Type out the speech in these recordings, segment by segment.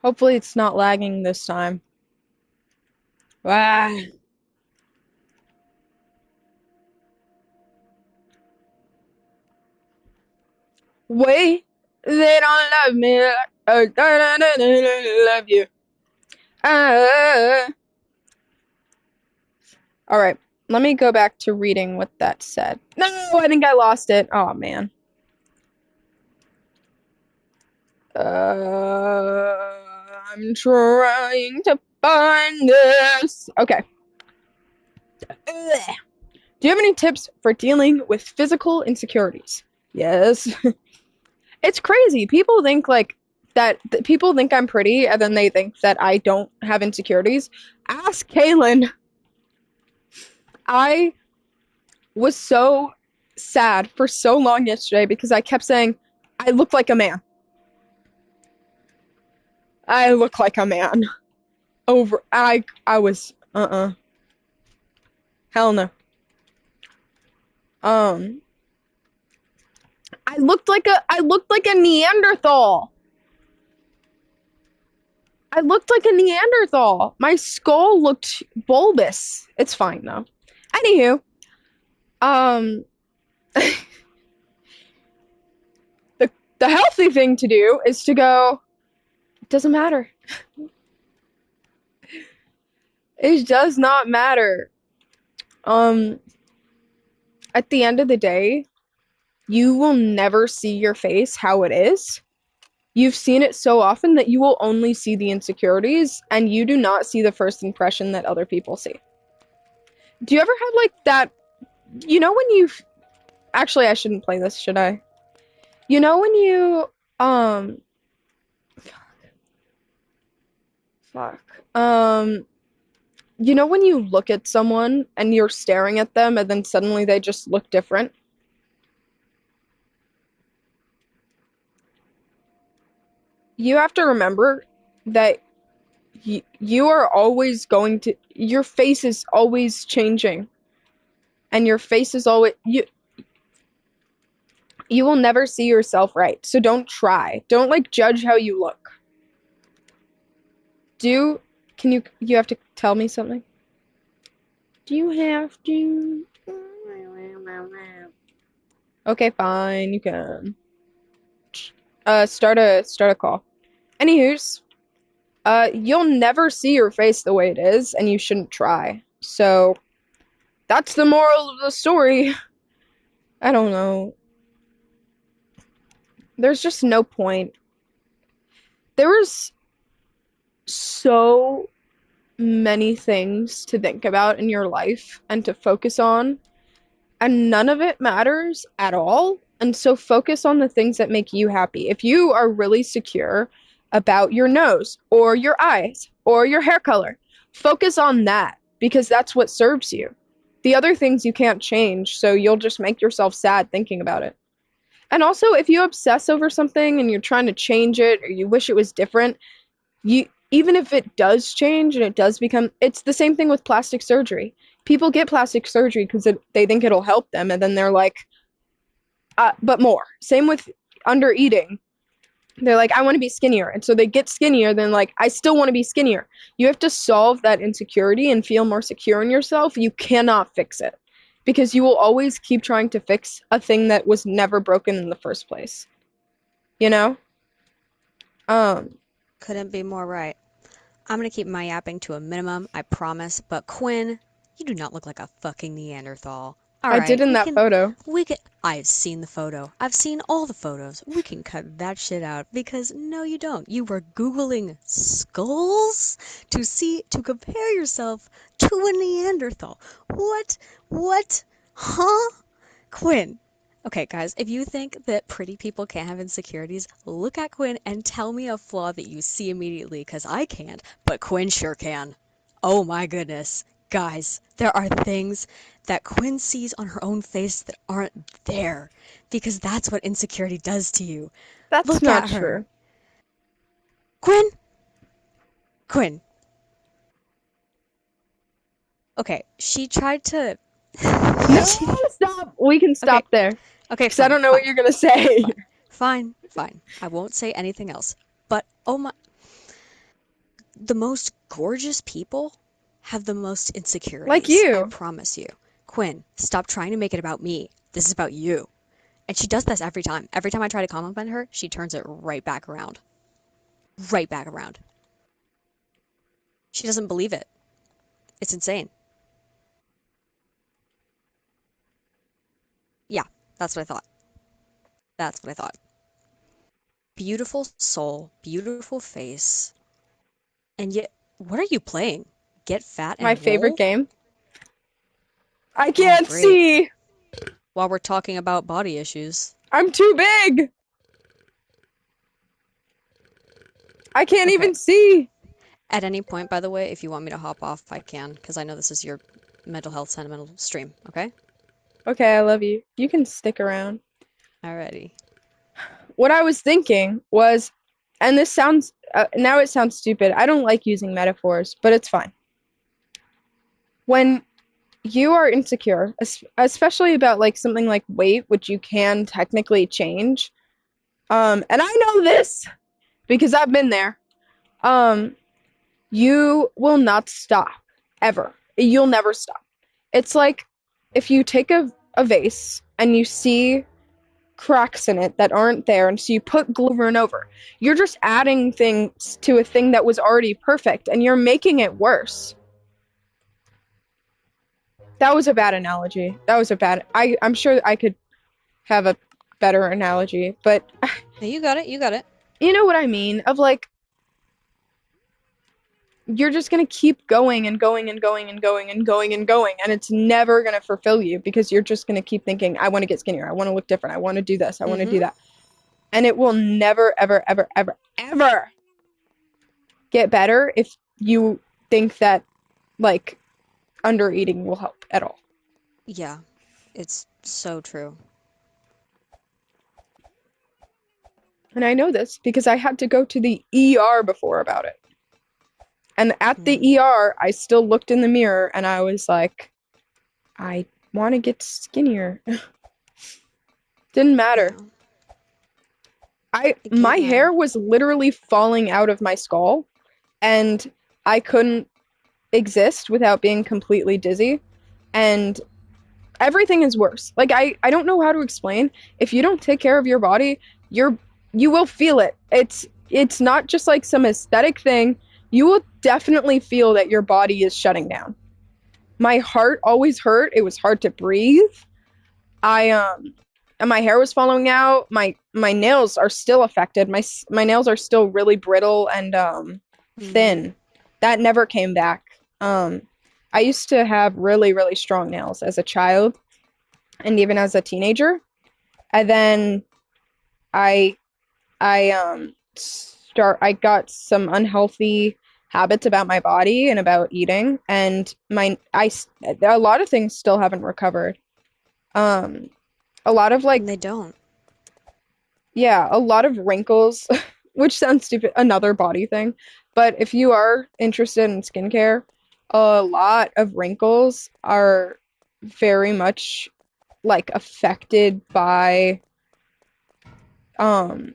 Hopefully it's not lagging this time. Ah. Wait, they don't love me. Love you. Ah. All right, let me go back to reading what that said. No, I think I lost it. Oh man. I'm trying to find this. Okay. Ugh. Do you have any tips for dealing with physical insecurities? Yes. It's crazy. People think like that people think I'm pretty and then they think that I don't have insecurities. Ask Kaylin. I was so sad for so long yesterday because I kept saying I look like a man. I look like a man. Over I was hell no. Um I looked like a Neanderthal. I looked like a Neanderthal. My skull looked bulbous. It's fine though. Anywho, um the the healthy thing to do is to go, it doesn't matter. It does not matter. Um at the end of the day, you will never see your face how it is. You've seen it so often that you will only see the insecurities and you do not see the first impression that other people see. Do you ever have like that, when you actually I shouldn't play this, should I? You know when you um fuck. When you look at someone and you're staring at them and then suddenly they just look different? You have to remember that you are always going to your face is always changing and your face is always you will never see yourself right. So don't try. Don't like judge how you look. Do can you have to tell me something? Do you have to? Okay, fine, you can. Start a call. Anywho's, you'll never see your face the way it is, and you shouldn't try. So that's the moral of the story. I don't know. There's just no point. There was so many things to think about in your life and to focus on, and none of it matters at all. And so focus on the things that make you happy. If you are really secure about your nose or your eyes or your hair color, focus on that because that's what serves you. The other things you can't change, so you'll just make yourself sad thinking about it. And also, if you obsess over something and you're trying to change it or you wish it was different, you even if it does change and it does become it's the same thing with plastic surgery. People get plastic surgery because they think it'll help them and then they're like but more. Same with under eating. They're like, I want to be skinnier, and so they get skinnier, then like, I still want to be skinnier. You have to solve that insecurity and feel more secure in yourself. You cannot fix it because you will always keep trying to fix a thing that was never broken in the first place, you know. um Couldn't be more right. I'm gonna keep my yapping to a minimum, I promise. But Quinn, you do not look like a fucking Neanderthal. All I did right, in that photo. we can. I've seen the photo. I've seen all the photos. We can cut that shit out because no, you don't. You were Googling skulls to compare yourself to a Neanderthal. What? What? Huh? Quinn. Okay, guys, if you think that pretty people can't have insecurities, look at Quinn and tell me a flaw that you see immediately, because I can't, but Quinn sure can. Oh my goodness. Guys, there are things that Quinn sees on her own face that aren't there, because that's what insecurity does to you. That's Look not at her. true. Quinn! Quinn. Okay, she tried to. No, she... stop. We can Okay, stop there okay, because I fine, don't know what fine, you're gonna say. fine, fine, fine. I won't say anything else. But oh my. The most gorgeous people have the most Like insecurities. I you. promise you. Quinn, stop trying to make it about me. This is about you. And she does this every time. Every time I try to compliment her, she turns it right back around. Right back around. She doesn't believe it. It's insane. Yeah, that's what I thought. That's what I thought. Beautiful soul, beautiful face. And yet, what are you playing? Get fat My and favorite roll? game. I Oh, can't great. see. While we're talking about body issues. I'm too big. I can't Okay. even see. At any point, by the way, if you want me to hop off, I can, because I know this is your mental health sentimental stream, okay? Okay, I love you. You can stick around. Alrighty. What I was thinking was, and this sounds, now it sounds stupid. I don't like using metaphors, but it's fine. When you are insecure, especially about like something like weight, which you can technically change, and I know this because I've been there, um, you will not stop ever. You'll never stop. It's like if you take a vase and you see cracks in it that aren't there, and so you put glue over and over. You're just adding things to a thing that was already perfect, and you're making it worse. That was a bad analogy. That was a bad. I'm sure I could have a better analogy, but No, you got it, you got it. you know what I mean? Of like you're just gonna keep going and going and going and going and going and going, and it's never gonna fulfill you because you're just gonna keep thinking, I want to get skinnier, I want to look different, I want to do this, I want to do Mm-hmm. that, and it will never, ever, ever, ever, ever get better if you think that like under eating will help at all. Yeah, it's so true. And I know this because I had to go to the ER before about it. And at the Mm, ER, I still looked in the mirror and I was like, I want to get skinnier. Didn't matter. yeah, I it my can't hair matter. was literally falling out of my skull and I couldn't exist without being completely dizzy. And everything is worse. Like I don't know how to explain. If you don't take care of your body, you will feel it. It's not just like some aesthetic thing. You will definitely feel that your body is shutting down. My heart always hurt. It was hard to breathe. I and my hair was falling out. My nails are still affected. My nails are still really brittle and Mm-hmm. thin. That never came back. Um I used to have really really strong nails as a child and even as a teenager. And then I I got some unhealthy habits about my body and about eating and my I a lot of things still haven't recovered. Um a lot of And like they don't. yeah, a lot of wrinkles, which sounds stupid, another body thing. But if you are interested in skincare, a lot of wrinkles are very much like affected by um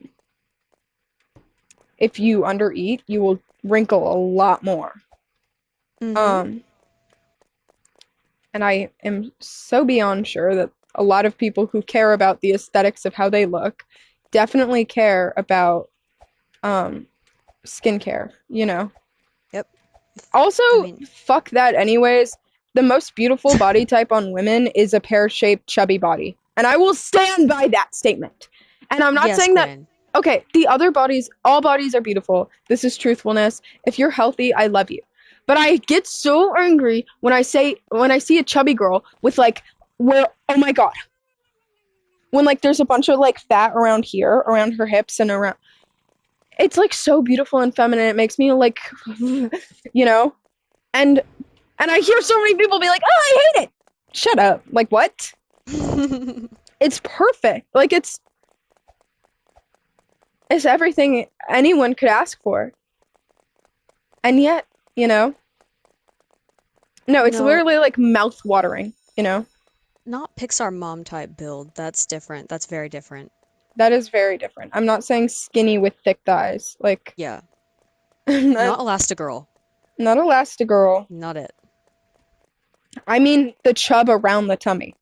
if you undereat, you will wrinkle a lot more. Mm-hmm. Um, and I am so beyond sure that a lot of people who care about the aesthetics of how they look definitely care about um, skincare, you know. Yep. Also, I mean, fuck that, anyways. The most beautiful body type on women is a pear shaped, chubby body. And I will stand by that statement. And I'm not yes, saying that, Quinn. okay, the other bodies, all bodies are beautiful. This is truthfulness. If you're healthy, I love you. But I get so angry when I see a chubby girl with like, where, oh my God, when like there's a bunch of like fat around here, around her hips and around, it's like so beautiful and feminine. It makes me like, you know? And I hear so many people be like, "Oh, I hate it." Shut up. Like what? It's perfect. Like it's everything anyone could ask for. And yet, you know, no, it's No, literally like mouth watering, you know? not Pixar mom type build. That's different. That's very different. That is very different. I'm not saying skinny with thick thighs. Like Yeah. Not, Not Elastigirl. not Elastigirl. Not it. I mean the chub around the tummy.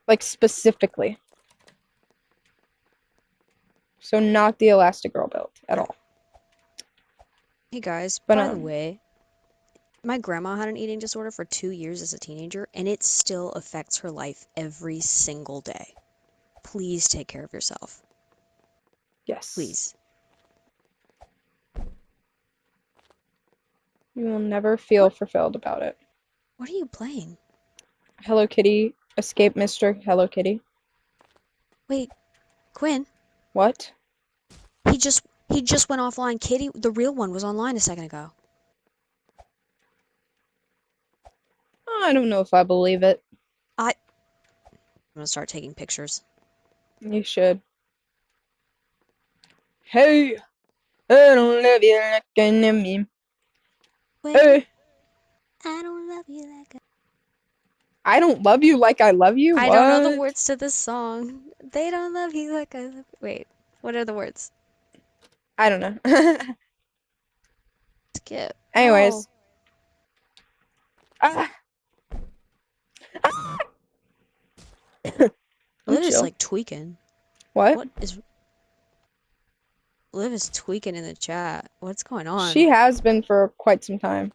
Like specifically. So not the Elastigirl build at all. Hey guys, But by the way, my grandma had an eating disorder for 2 years as a teenager, and it still affects her life every single day. Please take care of yourself. yes. Please. You will never feel What? fulfilled about it. What are you playing? Hello Kitty, Escape Mr. Hello Kitty. Wait, Quinn. What? He just went offline. Kitty, the real one, was online a second ago. I don't know if I believe it. I'm gonna start taking pictures. You should. Hey, I don't love you like I love me. Wait, Hey, I don't love you like I don't love you like I love you. I don't know the What? words to this song. They don't love you like I love. Wait, what are the words? I don't know. Skip. Oh, Anyways. Ah, ah. I'm Liv is chill. like tweaking. What? What is Liv is tweaking in the chat? What's going She on? has been for quite some time.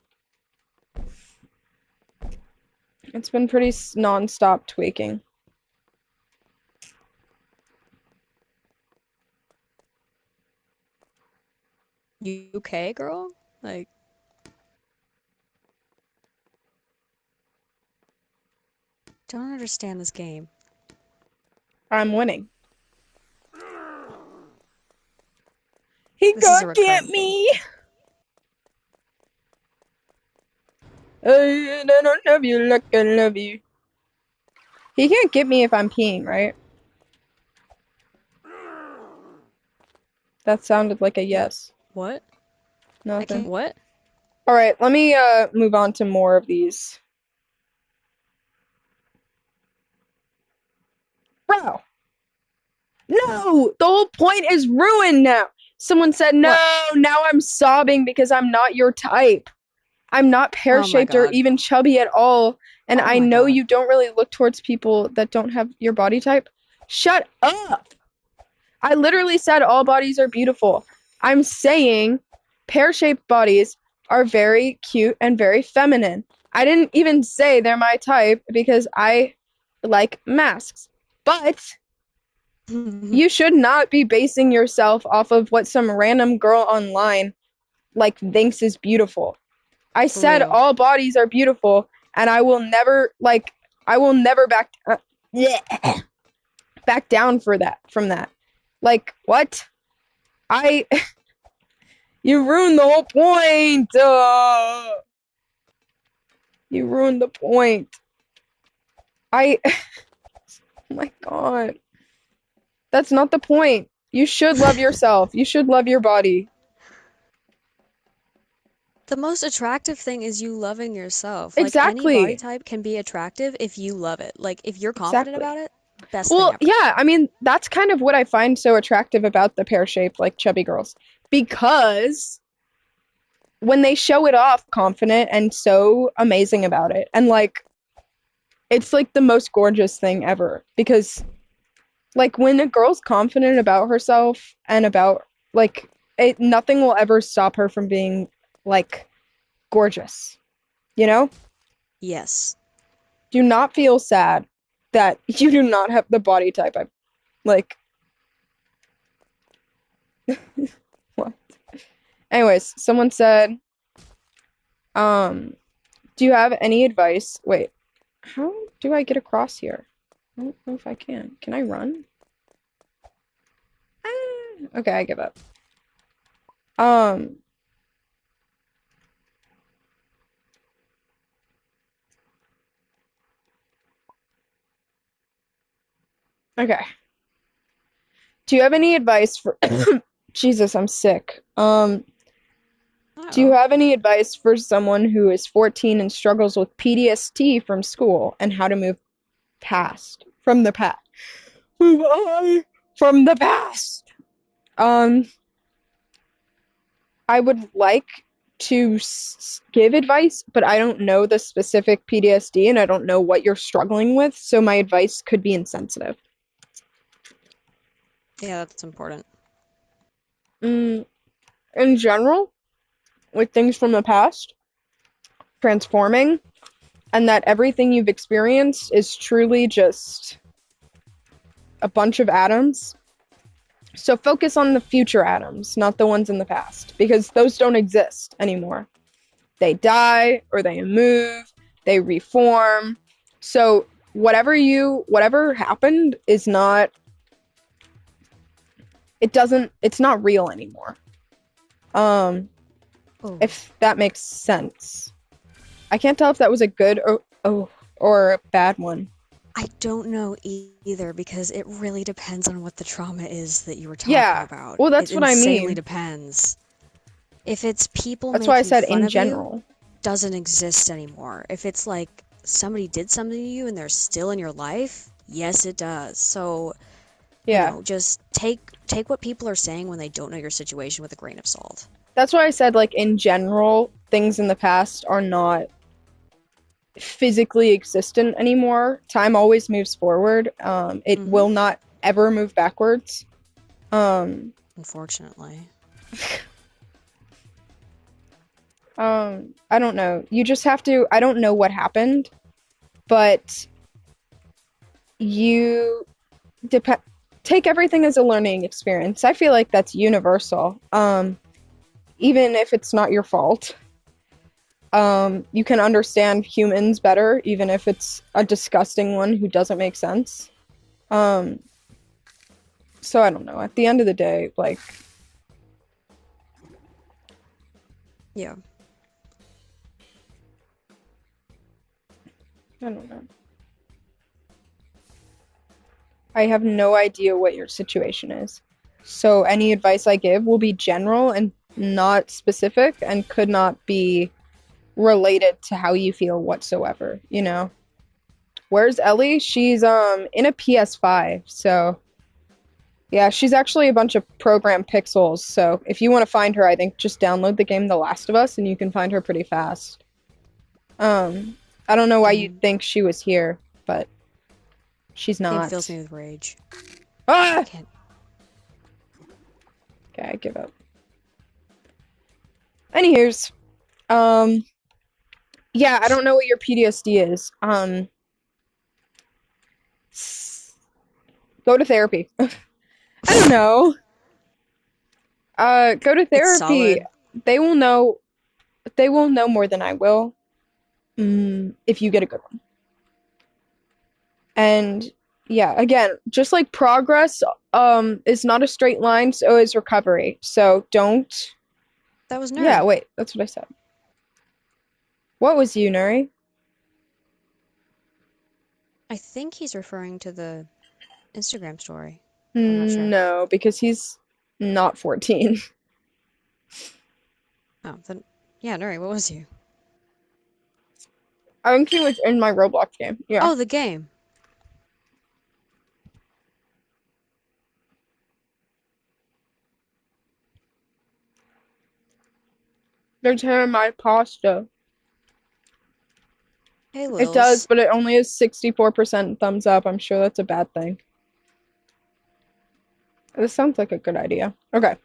It's been pretty non-stop tweaking. You okay, girl? Like, don't understand this game. I'm winning. He This is a can't get recurring thing. me. I don't love you like I love you. He can't get me if I'm peeing, right? That sounded like a yes. What? I can't. Nothing. What? All right, let me move on to more of these. Bro, no, the whole point is ruined now. Someone said, no, What? now I'm sobbing because I'm not your type. I'm not Oh my pear-shaped or god. even chubby at all. And Oh I my know god. you don't really look towards people that don't have your body type. Shut up. I literally said all bodies are beautiful. I'm saying pear-shaped bodies are very cute and very feminine. I didn't even say they're my type because I like masks. But you should not be basing yourself off of what some random girl online like thinks is beautiful. I For said real. all bodies are beautiful, and I will never back down for that from that. Like what? I you ruined the whole point. You ruined the point. I oh my god. That's not the point. You should love yourself. You should love your body. The most attractive thing is you loving yourself. Like any body Exactly. type can be attractive if you love it. Like if you're confident Exactly. about it, best thing Well, ever. yeah, I mean, that's kind of what I find so attractive about the pear-shaped, like chubby girls. Because when they show it off confident and so amazing about it, and like, it's like the most gorgeous thing ever. Because, like, when a girl's confident about herself and about, like, nothing will ever stop her from being, like, gorgeous. You know? Yes. Do not feel sad that you do not have the body type. Like, what? Anyways, someone said, um, do you have any advice? Wait, how do I get across here? I don't know if I can. Can I run? Okay, I give up. Um, okay. Do you have any advice for Jesus, I'm sick. Do you Oh. have any advice for someone who is 14 and struggles with PTSD from school and how to move past from the past? Move on from the past. Um, I would like to give advice, but I don't know the specific PTSD and I don't know what you're struggling with, so my advice could be insensitive. Yeah, that's important. Mm, in general, with things from the past, transforming, and that everything you've experienced is truly just a bunch of atoms. So focus on the future atoms, not the ones in the past, because those don't exist anymore. They die or they move, they reform. So whatever happened is not it's not real anymore. Um Oh, if that makes sense. I can't tell if that was a good or a bad one. I don't know either because it really depends on what the trauma is that you were talking Yeah. about. Well, It that's what I insanely mean. depends. If it's people That's why I making said fun in of you, general. doesn't exist anymore. If it's like somebody did something to you and they're still in your life, yes, it does. So, Yeah. just take what people are saying when they don't know your situation with a grain of salt. That's why I said like in general, things in the past are not physically existent anymore. Time always moves forward. It Mm-hmm. will not ever move backwards. Um, Unfortunately. I don't know. You just have to. I don't know what happened, but you depend. Take everything as a learning experience. I feel like that's universal. Even if it's not your fault. You can understand humans better, even if it's a disgusting one who doesn't make sense. Um, so I don't know. At the end of the day, like Yeah. I don't know. I have no idea what your situation is. So any advice I give will be general and not specific and could not be related to how you feel whatsoever, you know? Where's Ellie? She's in a PS5, so yeah, she's actually a bunch of program pixels. So if you want to find her, I think just download the game The Last of Us and you can find her pretty fast. Um, I don't know why you'd Game think she was here, but she's game fills not. me with rage. Ah! Can't. Okay, I give up. Anywho's, um, yeah, I don't know what your PTSD is. Go to therapy. I don't know. Go to It's therapy. solid. They will know. They will know more than I will. If you get a good one. And yeah, again, just like progress, is not a straight line, so is recovery. So don't. That was Yeah, Nuri. wait, that's what I said. What was you, Nuri? I think he's referring to the Instagram story. I'm not sure. No, because he's not 14. Oh, then yeah, Nuri, what was you? I think he was in my Roblox game. Yeah. Oh, the game. There's him in my pasta. Hey, It does, Lils. but it only has 64% thumbs up. I'm sure that's a bad thing. This sounds like a good idea. Okay.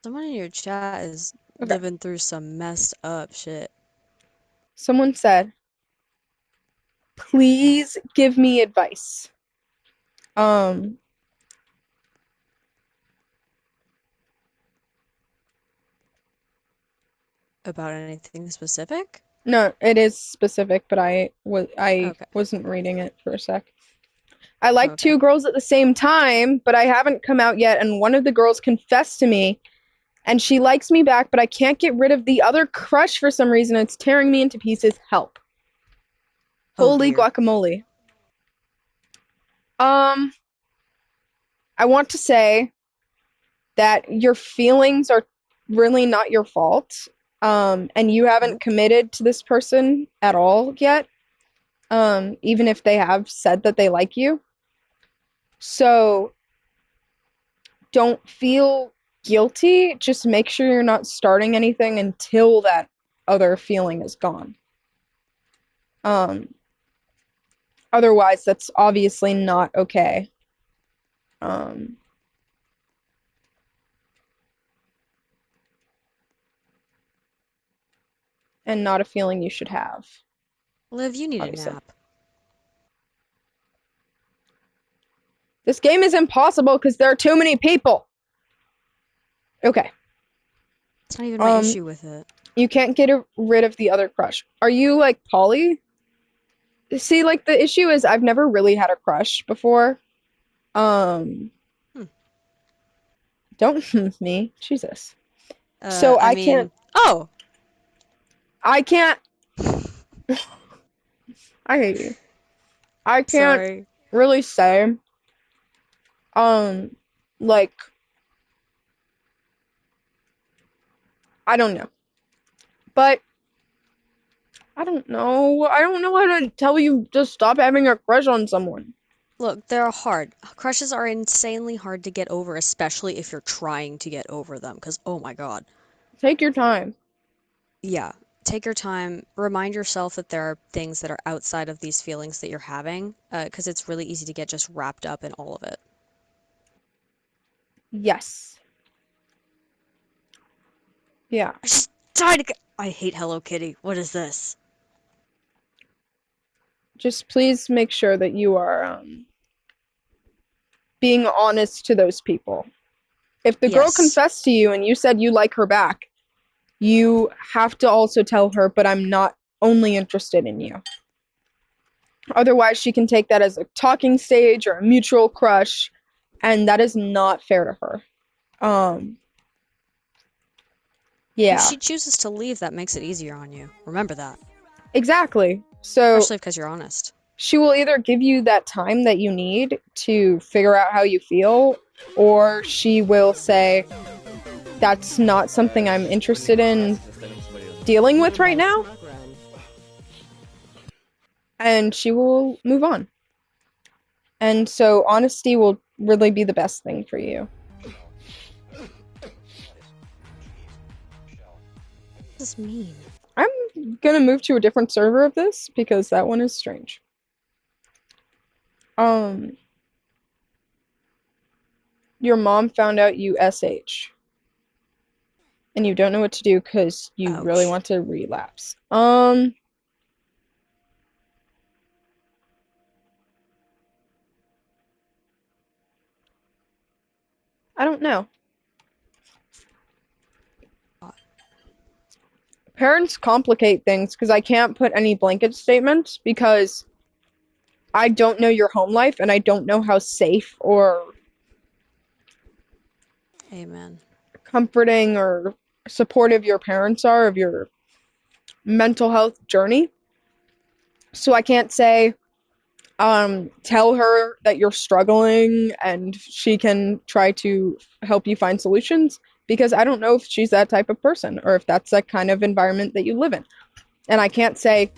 Someone in your chat is Okay. living through some messed up shit. Someone said, please give me advice. Um, About anything specific? no, it is specific, but I Okay. wasn't reading it for a sec. I like Okay. two girls at the same time, but I haven't come out yet, and one of the girls confessed to me, and she likes me back, but I can't get rid of the other crush for some reason. It's tearing me into pieces. Help. Oh Holy dear. guacamole. Um, I want to say that your feelings are really not your fault. And you haven't Nope. committed to this person at all yet. Even if they have said that they like you. So don't feel guilty. Just make sure you're not starting anything until that other feeling is gone. Um, Otherwise, that's obviously not okay. Um, and not a feeling you should have, Liv, you need a obviously. nap. This game is impossible because there are too many people. Okay. It's not even my Um, issue with it. you can't get rid of the other crush. Are you like poly? See, like the issue is I've never really had a crush before. Um, Hmm. don't me, Jesus. So I I can't. mean, oh, I can't. I hate you. I can't sorry. really say. Um, like I don't know, but I don't know. I don't know how to tell you to stop having a crush on someone. Look, they're hard. Crushes are insanely hard to get over, especially if you're trying to get over them, because oh my God. Take your time. Yeah, take your time. Remind yourself that there are things that are outside of these feelings that you're having, because it's really easy to get just wrapped up in all of it. Yes. Yeah. I just died again. I hate Hello Kitty. What is this? Just please make sure that you are being honest to those people. If the girl Yes. confessed to you and you said you like her back, you have to also tell her, but I'm not only interested in you. Otherwise, she can take that as a talking stage or a mutual crush, and that is not fair to her. Um, If yeah, she chooses to leave, that makes it easier on you. Remember that. exactly. So Especially because you're honest. she will either give you that time that you need to figure out how you feel, or she will say, that's not something I'm interested in dealing with right now, and she will move on. And so honesty will really be the best thing for you. What does this mean? I'm gonna move to a different server of this because that one is strange. Um, your mom found out you SH and you don't know what to do because you really Ouch. want to relapse. I don't know. Parents complicate things because I can't put any blanket statements because I don't know your home life and I don't know how safe or Amen. comforting or supportive your parents are of your mental health journey. So I can't say, tell her that you're struggling and she can try to help you find solutions because I don't know if she's that type of person or if that's that kind of environment that you live in. And I can't say,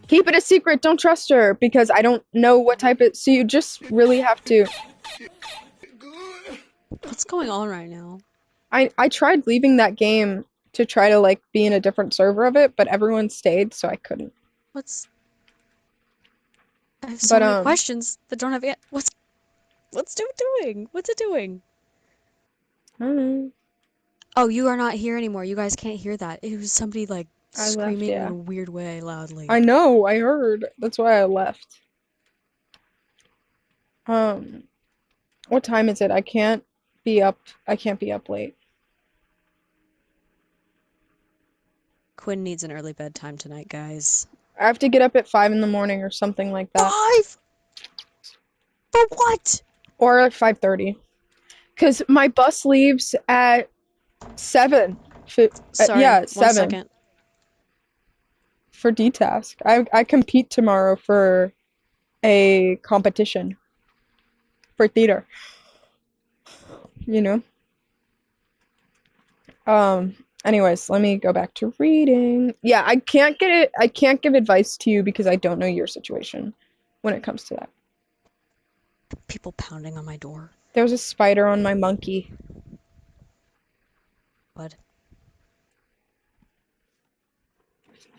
keep it a secret, don't trust her because I don't know what type of. So you just really have to. What's going on right now? I tried leaving that game to try to like be in a different server of it, but everyone stayed, so I couldn't. What's... I have so But many questions that don't have what's it doing? What's it doing? I don't know. Oh, you are not here anymore. You guys can't hear that. It was somebody like I left, screaming in yeah. a weird way loudly. I know, I heard. That's why I left. Um, what time is it? Be up. I can't be up late. Quinn needs an early bedtime tonight, guys. I have to get up at 5 in the morning or something like that. 5? For what? Or at 5:30. Because my bus leaves at 7. Sorry, Yeah, at one 7 second. for D-Task. I compete tomorrow for a competition for theater, you know? Anyways, let me go back to reading. Yeah, I can't give advice to you because I don't know your situation when it comes to that. People pounding on my door. There was a spider on my monkey. What?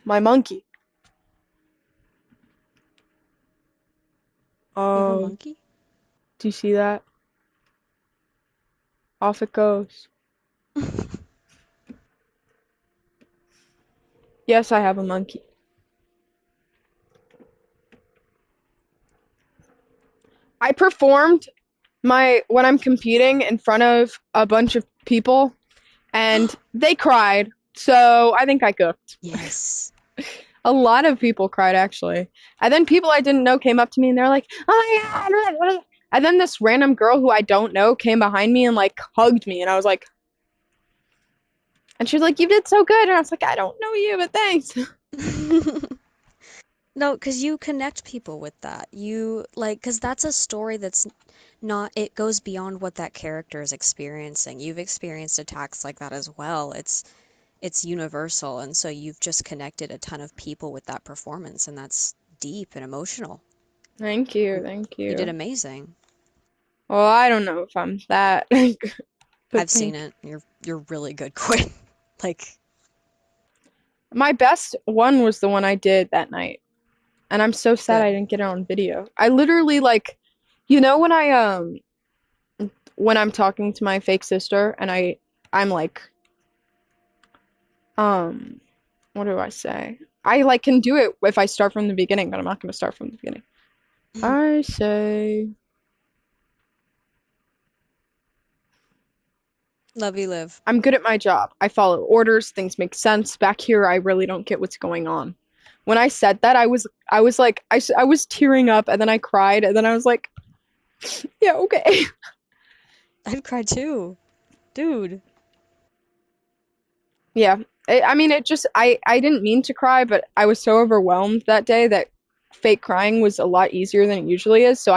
My monkey. You have a Oh, monkey? do you see that? Off it goes. Yes, I have a monkey. I performed my when I'm competing in front of a bunch of people and they cried. So I think I cooked. Yes. A lot of people cried actually. And then people I didn't know came up to me and they're like, "Oh my God." And then this random girl who I don't know came behind me and like hugged me and I was like, and she was like, "You did so good." And I was like, "I don't know you, but thanks." No, because you connect people with that. You like, because that's a story that's not, it goes beyond what that character is experiencing. You've experienced attacks like that as well. It's universal, and so you've just connected a ton of people with that performance, and that's deep and emotional. Thank you, And thank you did you. amazing. Well, I don't know if I'm that, but I've seen thank you. it. You're really good, Quinn. Like, My best one was the one I did that night. And I'm so sad I good. didn't get it on video. I literally like, you know, when I'm talking to my fake sister and I'm like, um, what do I say? I like can do it if I start from the beginning, but I'm not going to start from the beginning. I say, Love you live. I'm good at my job. I follow orders, things make sense. Back here, I really don't get what's going on. When I said that, I was like, I was tearing up and then I cried and then I was like, yeah, okay. I'd cry too. Dude. Yeah. I mean, I didn't mean to cry, but I was so overwhelmed that day that fake crying was a lot easier than it usually is. So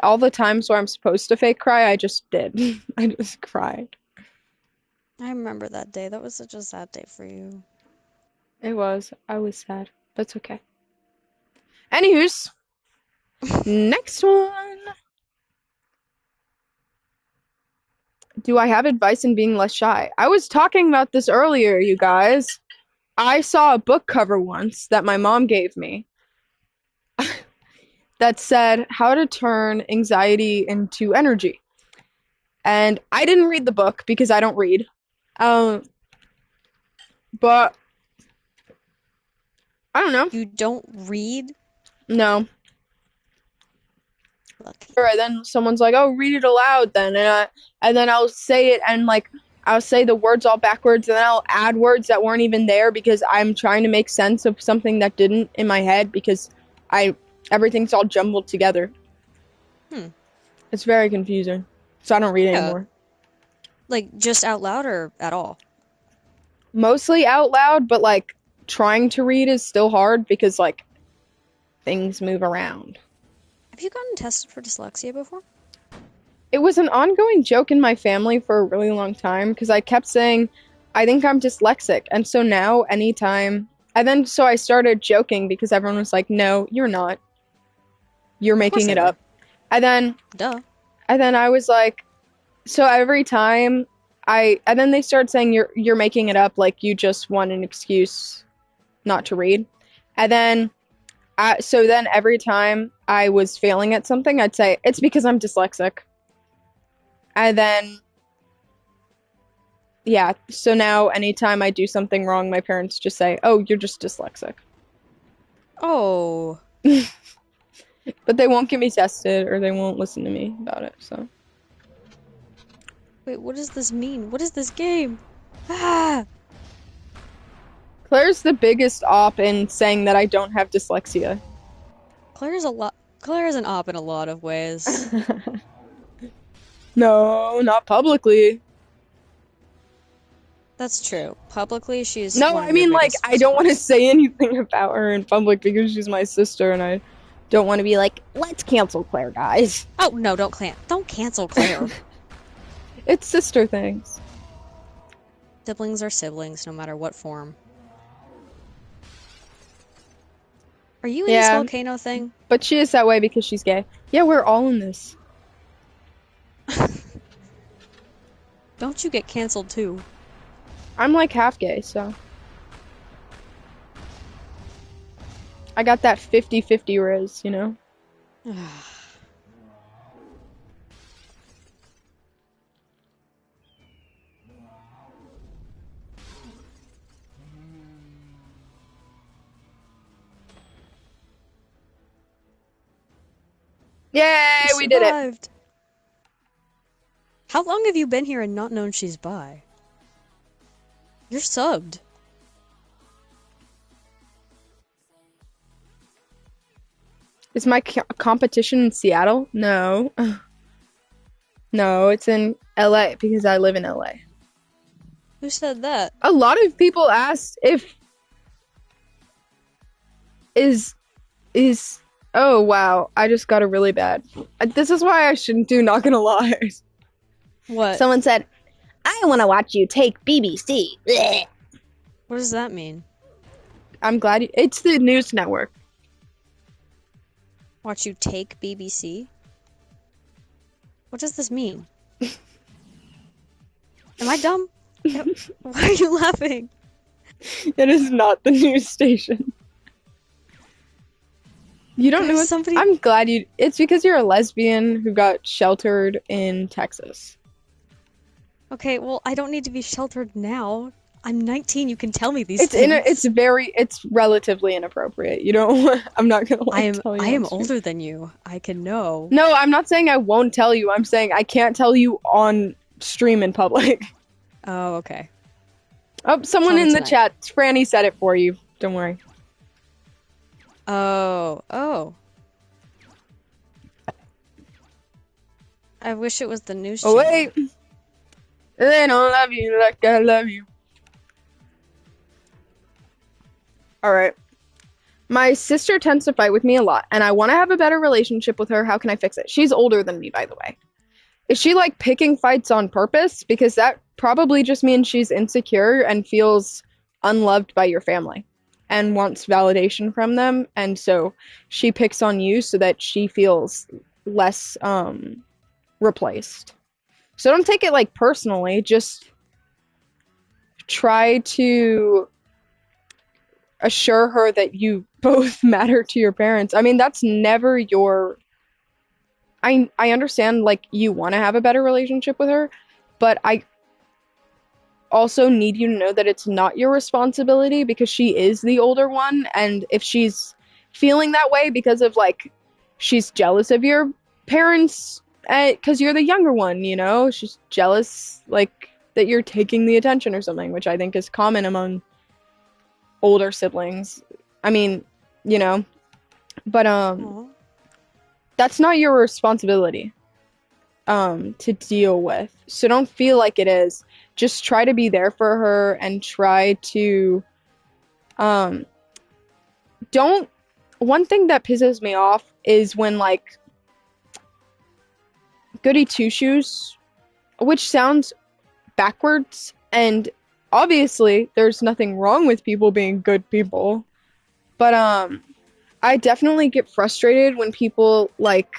all the times where I'm supposed to fake cry, I just did. I just cried. I remember that day. That was such a sad day for you. I was sad. That's okay. Anywho's, next one. Do I have advice in being less shy? I was talking about this earlier, you guys. I saw a book cover once that my mom gave me that said how to turn anxiety into energy. And I didn't read the book because I don't read. Um, but I don't know. You don't read? No. Lucky. Or then someone's like, "Oh, read it aloud then." And then I'll say it and like I'll say the words all backwards and then I'll add words that weren't even there because I'm trying to make sense of something that didn't in my head because I everything's all jumbled together. Hmm. It's very confusing. So I don't read Yeah. anymore. Like, just out loud or at all? Mostly out loud, but like trying to read is still hard because like things move around. Have you gotten tested for dyslexia before? It was an ongoing joke in my family for a really long time because I kept saying, I think I'm dyslexic. And so now, anytime, and then so I started joking because everyone was like, no, you're not. You're Of course making they it were. up. And then, Duh. and then I was like, so every time and then they started saying, you're making it up, like you just want an excuse not to read. And then, so then every time I was failing at something, I'd say, it's because I'm dyslexic. And then yeah, so now anytime I do something wrong, my parents just say, "Oh, you're just dyslexic." Oh. But they won't get me tested or they won't listen to me about it. So, Wait, what does this mean? What is this game? Ah! Claire's the biggest op in saying that I don't have dyslexia. Claire's a lot. Claire is an op in a lot of ways. No, not publicly. That's true. Publicly, she's No, one I of your mean like biggest I don't want to supporters. say anything about her in public because she's my sister and I don't want to be like, "Let's cancel Claire, guys." Oh, no, don't cancel Claire. It's sister things. Siblings are siblings, no matter what form. Are you in this Yeah, volcano thing? but she is that way because she's gay. Yeah, we're all in this. Don't you get canceled too. I'm like half gay, so I got that 50-50 riz, you know? Yay, You we did it. survived. How long have you been here and not known she's bi? You're subbed. Is my competition in Seattle? No. No, it's in LA because I live in LA. Who said that? A lot of people asked if is is oh wow, I just got a really bad. This is why I shouldn't do not gonna lie. What? Someone said, "I want to watch you take BBC." Blech. What does that mean? I'm glad it's the news network. Watch you take BBC? What does this mean? Am I dumb? Why are you laughing? It is not the news station. You don't know There's what? somebody. I'm glad you. It's because you're a lesbian who got sheltered in Texas. Okay, well, I don't need to be sheltered now. I'm 19. You can tell me these things. It's relatively inappropriate. You don't. I'm not gonna I like am. tell you I on am stream. older than you. I can know. No, I'm not saying I won't tell you. I'm saying I can't tell you on stream in public. Oh, okay. Oh, someone Tell me in the tonight. chat. Franny said it for you. Don't worry. Oh, oh. I wish it was the news Oh channel. wait, they don't love you like I love you. All right. My sister tends to fight with me a lot, and I want to have a better relationship with her. How can I fix it? She's older than me, by the way. Is she like picking fights on purpose? Because that probably just means she's insecure and feels unloved by your family and wants validation from them. And so she picks on you so that she feels less replaced. So don't take it like personally, just try to assure her that you both matter to your parents. I mean, that's never your I understand like you want to have a better relationship with her, but I also need you to know that it's not your responsibility because she is the older one, and if she's feeling that way because of like she's jealous of your parents because you're the younger one, you know, she's jealous like that you're taking the attention or something, which I think is common among older siblings. I mean, you know, but Aw. that's not your responsibility to deal with. So don't feel like it is. Just try to be there for her and try to um don't one thing that pisses me off is when like goody two shoes, which sounds backwards, and obviously there's nothing wrong with people being good people, but I definitely get frustrated when people like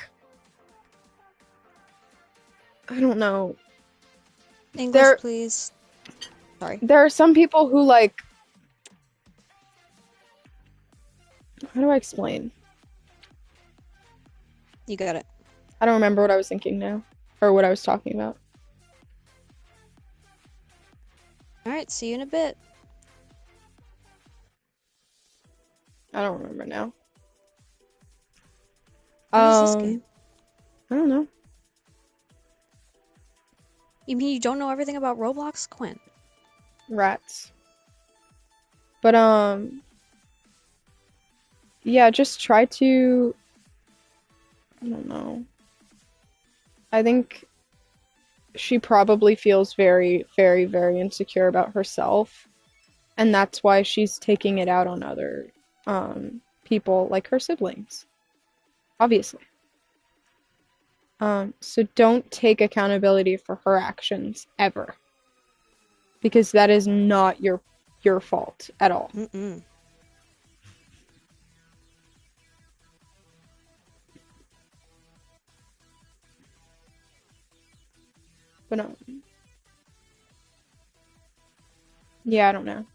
I don't know. English, There please. Sorry. there are some people who like how do I explain? You got it. I don't remember what I was thinking now or what I was talking about. Alright, see you in a bit. I don't remember now. What is this game? I don't know. You mean you don't know everything about Roblox, Quinn? Rats. But yeah, just try to I don't know. I think she probably feels very, very, very insecure about herself, and that's why she's taking it out on other people like her siblings, obviously. So don't take accountability for her actions ever, because that is not your fault at all. Mm-mm. But yeah, I don't know.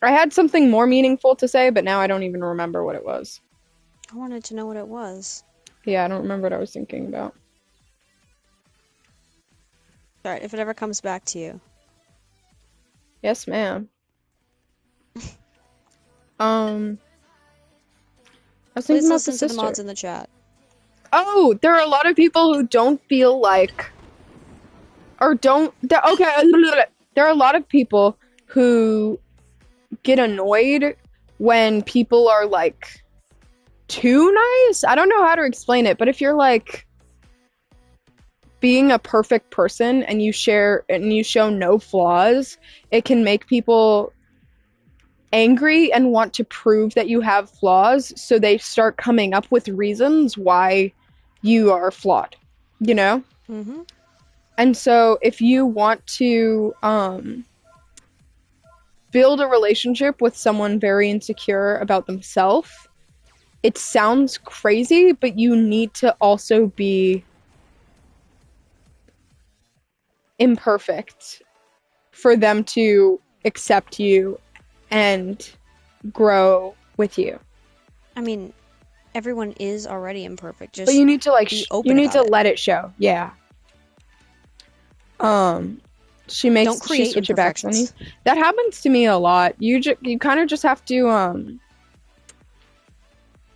I had something more meaningful to say, but now I don't even remember what it was. I wanted to know what it was. Yeah, I don't remember what I was thinking about. Alright, if it ever comes back to you. Yes, ma'am. Um, I was thinking Please about the listen to the mods sister. in the chat. Oh, there are a lot of people who don't feel like, or don't, okay, there are a lot of people who get annoyed when people are like too nice. I don't know how to explain it, but if you're like being a perfect person and you share and you show no flaws, it can make people angry and want to prove that you have flaws, so they start coming up with reasons why you are flawed, you know? Mm-hmm. And so if you want to build a relationship with someone very insecure about themselves, it sounds crazy, but you need to also be imperfect for them to accept you and grow with you. I mean, everyone is already imperfect. But Just you need to like be you open need about to it. let it show. Yeah. Um she Don't makes she create switcherbacks on you. imperfections. That happens to me a lot. You kind of just have to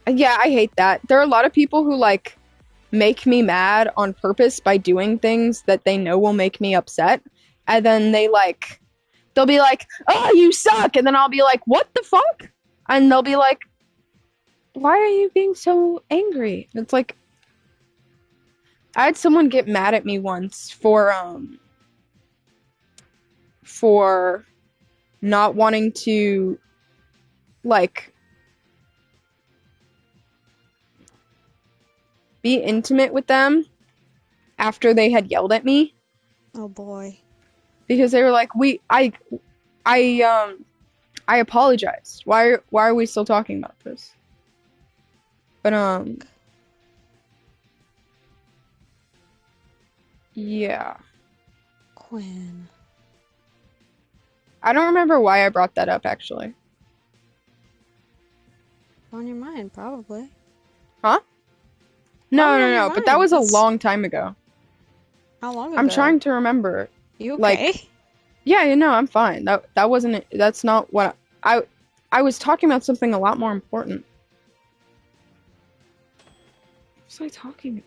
yeah, I hate that. There are a lot of people who like make me mad on purpose by doing things that they know will make me upset. And then they'll be like, "Oh, you suck." And then I'll be like, "What the fuck?" And they'll be like, "Why are you being so angry?" It's like I had someone get mad at me once for not wanting to like be intimate with them after they had yelled at me Oh boy. because they were like, I I apologized. Why are we still talking about this?" But yeah. Quinn. I don't remember why I brought that up actually. On your mind, probably. Huh? No, Probably on no, your no, but that mind. was a That's long time ago. how long I'm ago? trying to remember. You Like, okay? yeah, you know, I'm fine. That wasn't that's not what I was talking about something a lot more important. What was I talking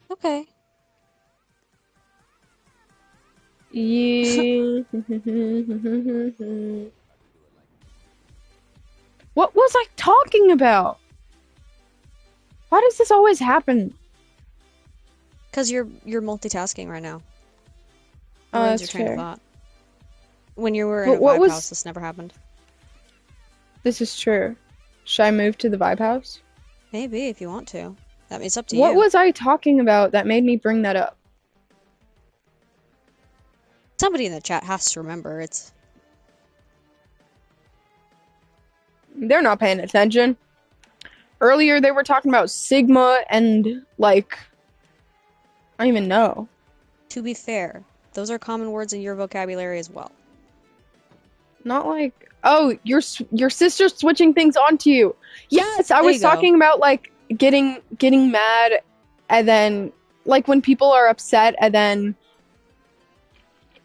about? Okay. Yeah. What was I talking about? Why does this always happen? Because you're multitasking right now. You lose your That's train of fair. thought. When you were in But a what vibe house, was this never happened. this is true. Should I move to the vibe house? Maybe if you want to. It's up to What you. was I talking about that made me bring that up? Somebody in the chat has to remember. It's They're not paying attention. Earlier they were talking about Sigma and like I don't even know. to be fair. Those are common words in your vocabulary as well. Not like, oh, your sister's switching things onto you. Yes, I There you was go. talking about like getting mad and then like when people are upset and then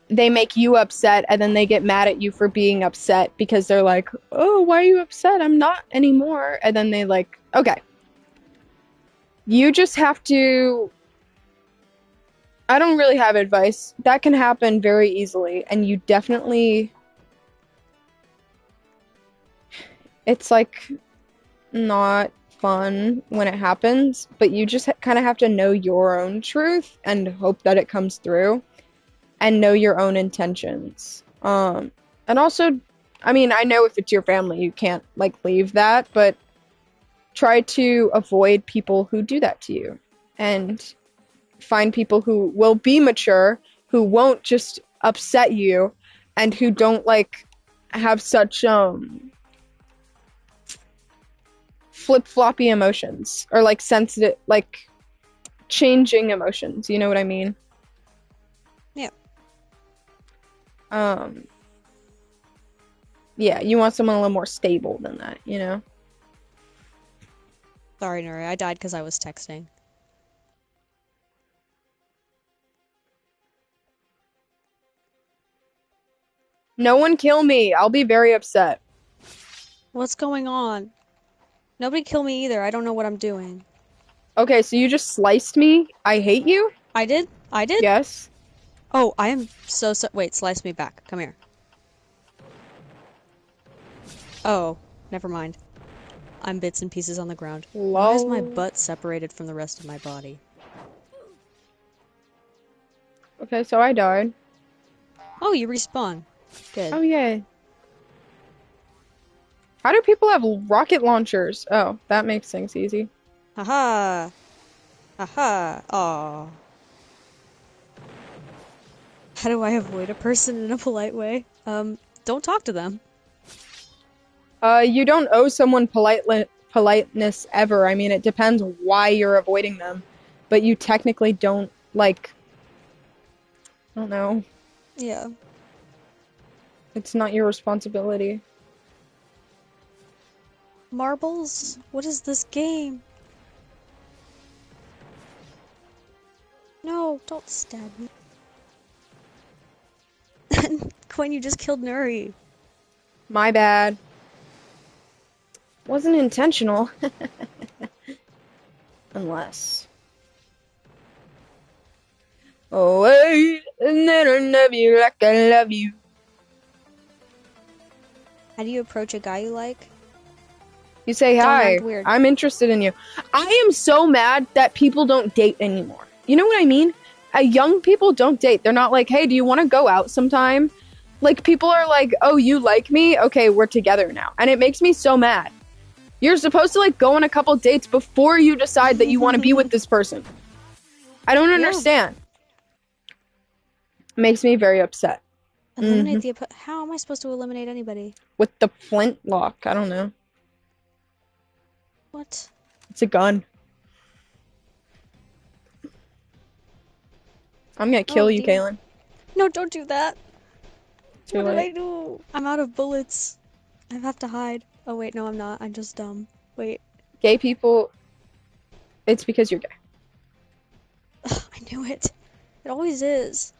they make you upset and then they get mad at you for being upset because they're like, "Oh, why are you upset? I'm not anymore." And then they like, "Okay. You just have to I don't really have advice. That can happen very easily and you definitely it's like not fun when it happens, but you just kind of have to know your own truth and hope that it comes through and know your own intentions. And also, I mean, I know if it's your family, you can't like leave that, but try to avoid people who do that to you and find people who will be mature, who won't just upset you and who don't like have such flip-floppy emotions or like sensitive like changing emotions, you know what I mean? Yeah. Um, yeah, you want someone a little more stable than that, you know? Sorry, Nuri. I died because I was texting. No one kill me. I'll be very upset. What's going on? Nobody kill me either. I don't know what I'm doing. Okay, so you just sliced me. I hate you? I did? I did? Yes. Oh, I am so. Wait, slice me back. Come here. Oh, never mind. I'm bits and pieces on the ground. Why is my Lol. butt separated from the rest of my body? Okay, so I died. Oh, you respawn. Good. Oh, yay. How do people have rocket launchers? Oh, that makes things easy. Haha. Haha. Aw. How do I avoid a person in a polite way? Don't talk to them. You don't owe someone politeness ever. I mean, it depends why you're avoiding them, but you technically don't, like, I don't know. Yeah. It's not your responsibility. Marbles? What is this game? No, don't stab me. Quinn, you just killed Nuri. My bad. Wasn't intentional. Unless. Oh, wait, and then I love you like I love you. How do you approach a guy you like? You say Don't act hi. weird. I'm interested in you. I am so mad that people don't date anymore. You know what I mean? Young people don't date. They're not like, hey, do you want to go out sometime? Like, people are like, oh, you like me? Okay, we're together now. And it makes me so mad. You're supposed to, like, go on a couple dates before you decide that you want to be with this person. I don't Yeah. understand. It makes me very upset. Eliminate the How am I supposed to eliminate anybody? With the flintlock. I don't know. What? It's a gun. I'm gonna Oh, kill you, Dina. Kaylin. No, don't do that. Too What did late. I do? I'm out of bullets. I have to hide. Oh, wait, no, I'm not. I'm just dumb. Wait. Gay people, it's because you're gay. Ugh, I knew it. It always is.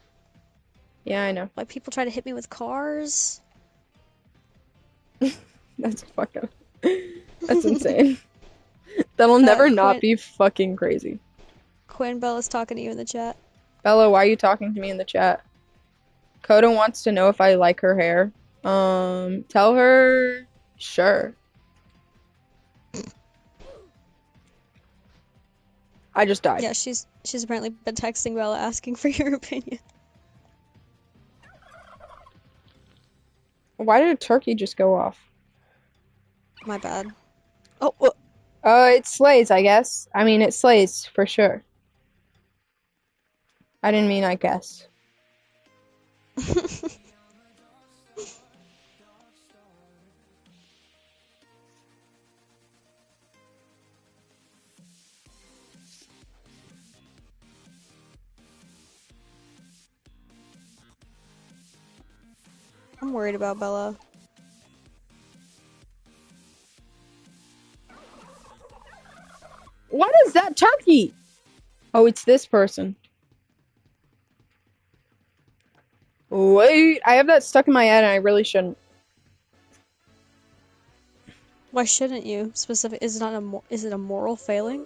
Yeah, I know. Why people try to hit me with cars? That's fucked up. That's insane. That'll never not Quinn, be fucking crazy. Quinn Bella's talking to you in the chat. Bella, why are you talking to me in the chat? Coda wants to know if I like her hair. Tell her, sure. I just died. Yeah, she's apparently been texting Bella asking for your opinion. Why did a turkey just go off? My bad. Oh, It slays, I guess. I mean, it slays for sure. I didn't mean I guess. I'm worried about Bella. What is that turkey? Oh, it's this person. Wait, I have that stuck in my head and I really shouldn't. Why shouldn't you? Specific? Is it not is it a moral failing?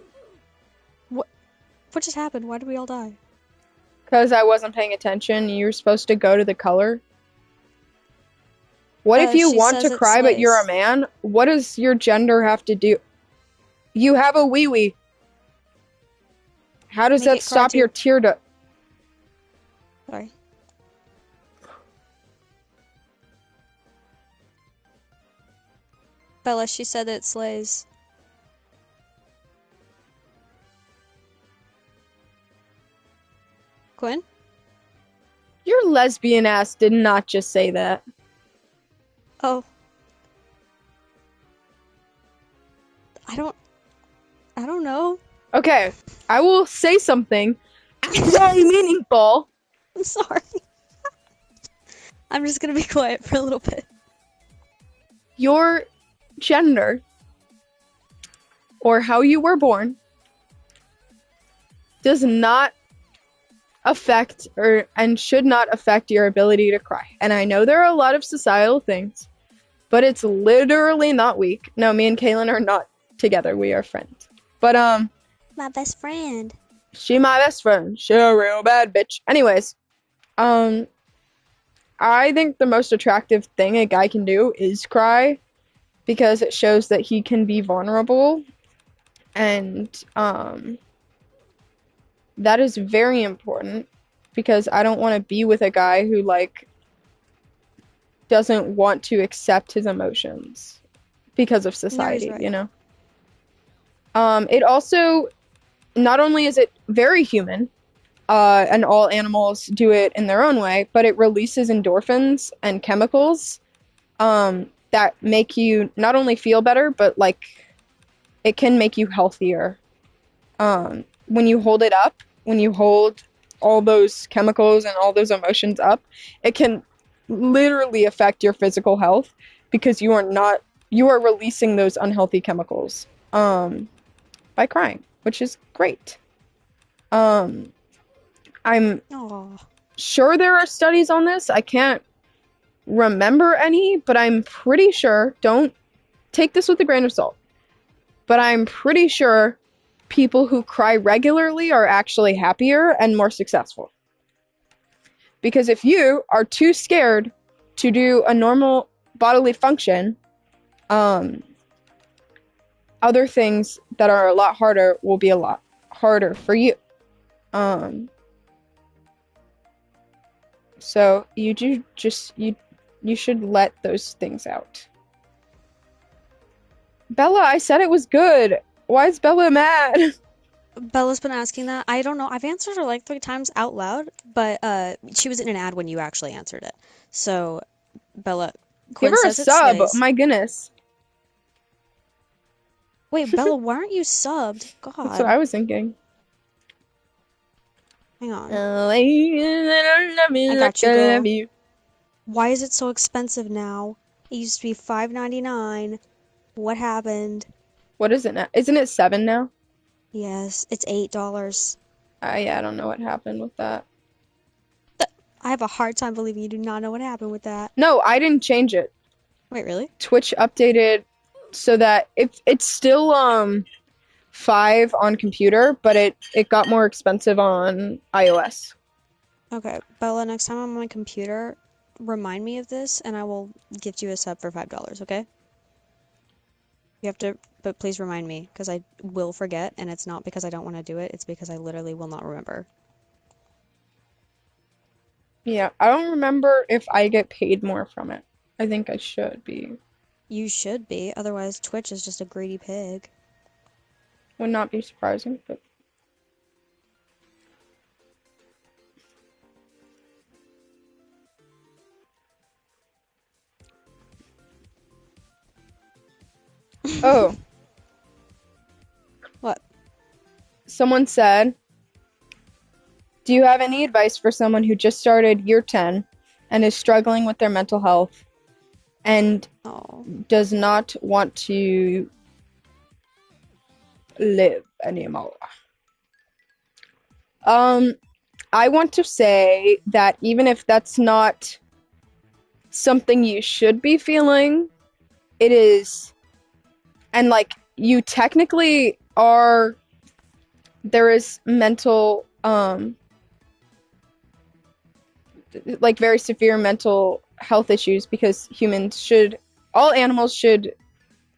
What? What just happened? Why did we all die? Because I wasn't paying attention. You were supposed to go to the color. What if you She want says to it cry but you're a slays. man? What does your gender have to do? You have a wee wee. How does Make that it cry stop too. your tear duct? Sorry. Bella, she said it slays. Quinn? Your lesbian ass did not just say that. Oh. I don't know. Okay, I will say something very meaningful. I'm sorry. I'm just gonna be quiet for a little bit. Your gender or how you were born does not affect or and should not affect your ability to cry. And I know there are a lot of societal things, but it's literally not weak. No, me and Kaylin are not together. We are friends. But My best friend. she my best friend. She a real bad bitch. Anyways, um I think the most attractive thing a guy can do is cry because it shows that he can be vulnerable and that is very important because I don't want to be with a guy who like doesn't want to accept his emotions because of No, he's society, right. you know. It also not only is it very human, and all animals do it in their own way, but it releases endorphins and chemicals that make you not only feel better, but like it can make you healthier. When you hold it up, when you hold all those chemicals and all those emotions up, it can literally affect your physical health because you are releasing those unhealthy chemicals by crying, which is great. Um, I'm Oh, sure there are studies on this. I can't remember any, but I'm pretty sure. Don't take this with a grain of salt, but I'm pretty sure people who cry regularly are actually happier and more successful. Because if you are too scared to do a normal bodily function, um, other things that are a lot harder will be a lot harder for you. Um, so you should let those things out. Bella, I said it was good. Why is Bella mad? Bella's been asking that. I don't know. I've answered her like 3 times out loud, but she was in an ad when you actually answered it. So, Bella, Give Quinn her a says it sub. slays. My goodness. Wait, Bella, why aren't you subbed? That's what God. I was thinking. Hang on. Oh, I love I me like got you, I love girl. you. Why is it so expensive now? It used to be $5.99. What happened? What is it now? Isn't it 7 now? Yes, it's $8. Yeah, I don't know what happened with that. I have a hard time believing you do not know what happened with that. No, I didn't change it. Wait, really? Twitch updated so that it's still 5 on computer, but it got more expensive on iOS. Okay, Bella, next time I'm on my computer, remind me of this and I will gift you a sub for $5, okay? You have to, but please remind me because I will forget and it's not because I don't want to do it, it's because I literally will not remember. Yeah, I don't remember if I get paid more from it. I think I should be. You should be, otherwise Twitch is just a greedy pig. Would not be surprising, but oh, What? someone said, "Do you have any advice for someone who just started year 10 and is struggling with their mental health and Oh. does not want to live anymore?" Um, I want to say that even if that's not something you should be feeling, it is, and like you technically are, there is mental, like very severe mental health issues because all animals should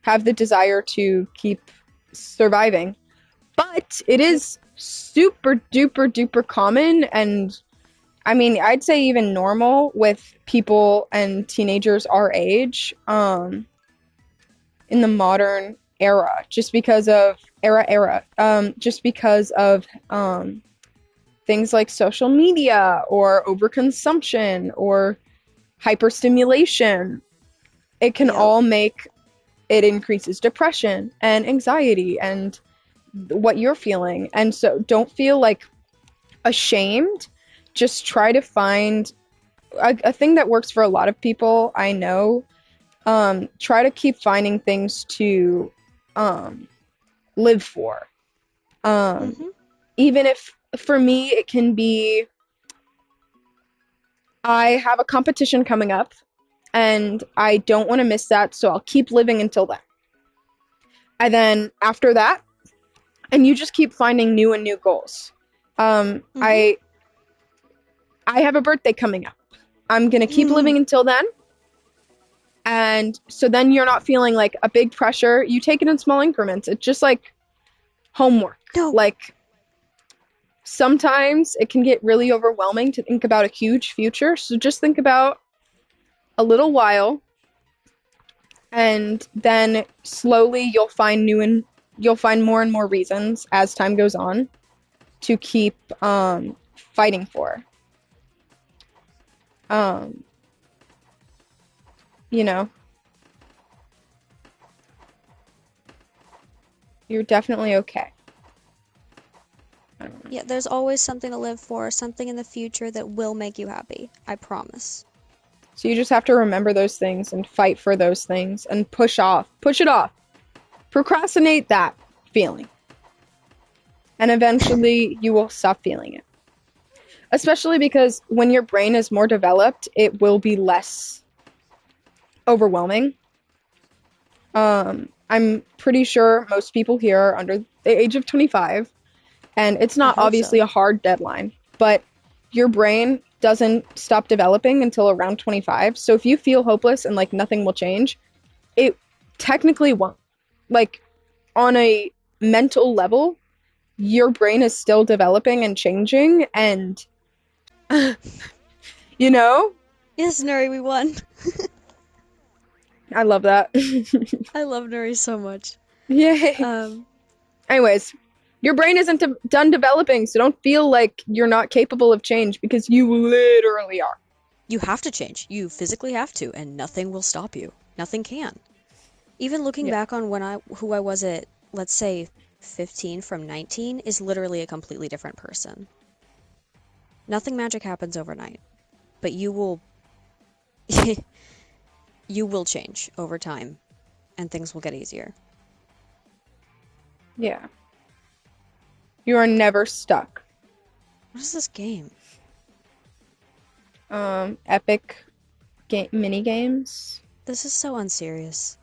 have the desire to keep surviving. But it Yep. is super duper duper common and I mean, I'd say even normal with people and teenagers our age, in the modern era, just because of just because of things like social media or overconsumption or hyperstimulation. It can Yep. all make it increases depression and anxiety and what you're feeling. And so don't feel like ashamed. Just try to find a thing that works for a lot of people, I know. Try to keep finding things to um, live for. Um, Mm-hmm. even if for me it can be I have a competition coming up and I don't want to miss that, so I'll keep living until then. And then after that, and you just keep finding new and new goals. Um, Mm-hmm. I I have a birthday coming up. I'm gonna keep living until then. And so then you're not feeling like a big pressure. You take it in small increments. It's just like homework. No. Like sometimes it can get really overwhelming to think about a huge future. So just think about a little while and then slowly you'll find more and more reasons as time goes on to keep fighting for. Um, you know, you're definitely okay. I don't know. Yeah, there's always something to live for, something in the future that will make you happy. I promise. So you just have to remember those things and fight for those things and push it off, procrastinate that feeling, and eventually you will stop feeling it. Especially because when your brain is more developed, it will be less overwhelming. I'm pretty sure most people here are under the age of 25, and it's I not hope obviously so. a hard deadline, but your brain doesn't stop developing until around 25. So if you feel hopeless and like nothing will change, it technically won't. Like on a mental level, your brain is still developing and changing, and you know, Yes, Nuri, we won. I love that. I love Nuri so much. Yay. Um, Anyways, your brain isn't done developing, so don't feel like you're not capable of change because you literally are. you have to change. You physically have to, and nothing will stop you. Nothing can. Even looking Yeah. back on who I was at, let's say 15 from 19 is literally a completely different person. Nothing magic happens overnight, but you will change over time and things will get easier. Yeah. You are never stuck. What is this game? Epic mini games. This is so unserious.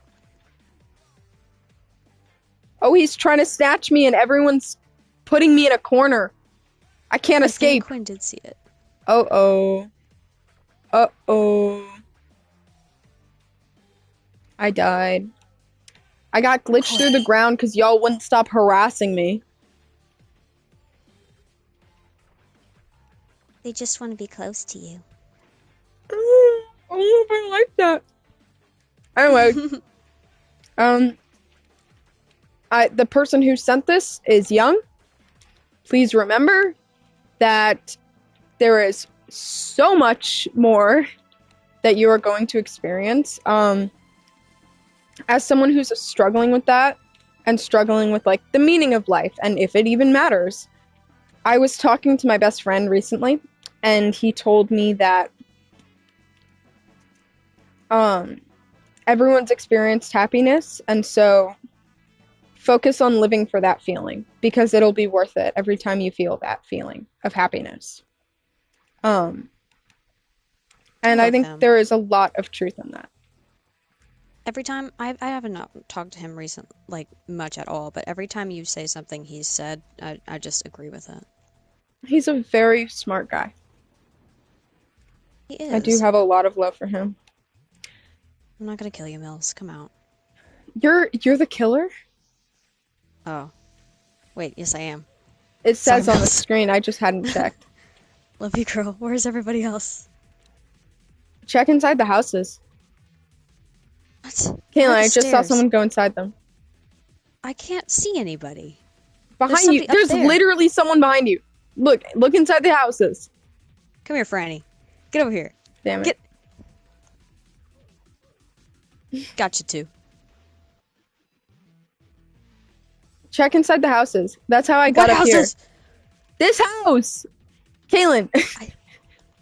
Oh, he's trying to snatch me and everyone's putting me in a corner. I can't I think escape. Quinn did see it. Uh-oh. Uh-oh. I died. I got glitched through the ground because y'all wouldn't stop harassing me. They just want to be close to you. I don't know if I like that. Anyway, um, the person who sent this is young. Please remember that there is so much more that you are going to experience. As someone who's struggling with that and struggling with like the meaning of life and if it even matters, I was talking to my best friend recently, and he told me that um, everyone's experienced happiness, and so focus on living for that feeling because it'll be worth it every time you feel that feeling of happiness. Um, I and I love think him. there is a lot of truth in that. Every time I haven't not talked to him recent like much at all, but every time you say something he's said, I just agree with it. He's a very smart guy. He I do is. have a lot of love for him. I'm not gonna kill you, Mills. Come out. You're the killer? Oh, wait, yes I am. It Sorry, says on the Mills. screen. I just hadn't checked. Love you, girl. Where's everybody else? Check inside the houses. What? They're Kayla, at the I just saw stairs. someone go inside them. I can't see anybody. There's Behind you. somebody up There's there. literally someone behind you. Look inside the houses. Come here, Franny. Get over here. Damn it. Get. Got you too. Check inside the houses. That's how I What got up here. houses? This house! Kaylin, I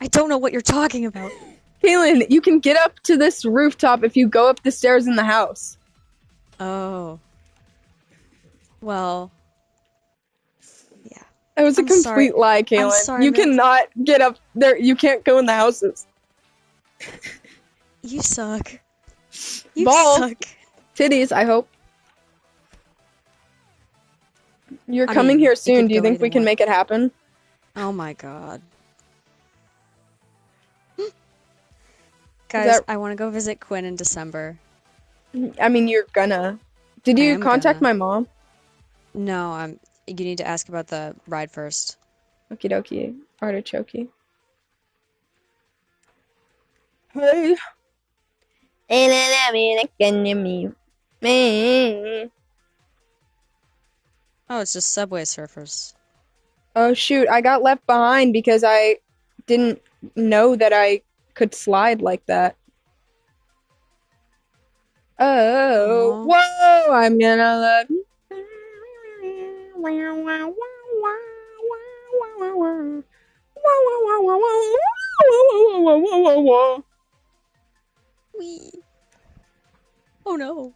I don't know what you're talking about. Kaylin, you can get up to this rooftop if you go up the stairs in the house. Oh. Well, yeah. That was a I'm sorry. complete lie, I'm Kaylin. sorry, You Mick. cannot get up there. You can't go in the houses. You suck. You Balls. suck. Titties, I hope. You're I coming mean, here it soon. could Do you go think either we can way. make it happen? Oh my god. Is Guys, that, I want to go visit Quinn in December. I mean, you're gonna. Did I you am contact gonna. my mom? No, you need to ask about the ride first. Okie dokie. Artichoke. Hey. Oh, it's just Subway Surfers. Oh shoot, I got left behind because I didn't know that I could slide like that. Oh, Oh, whoa, I'm gonna love you. wee. Oh no.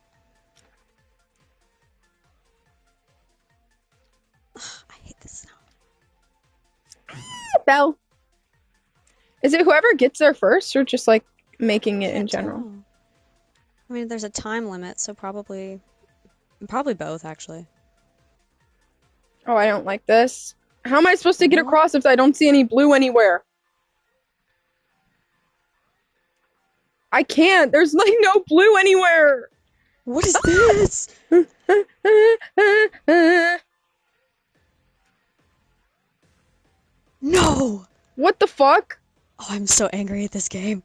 I hate this sound. Bell. Is it whoever gets there first or just like making it in Can't general? tell. I mean, there's a time limit, so probably both, actually. Oh, I don't like this. How am I supposed to get Oh, across if I don't see any blue anywhere? I can't. There's like no blue anywhere. what is this? No! What the fuck? Oh, I'm so angry at this game.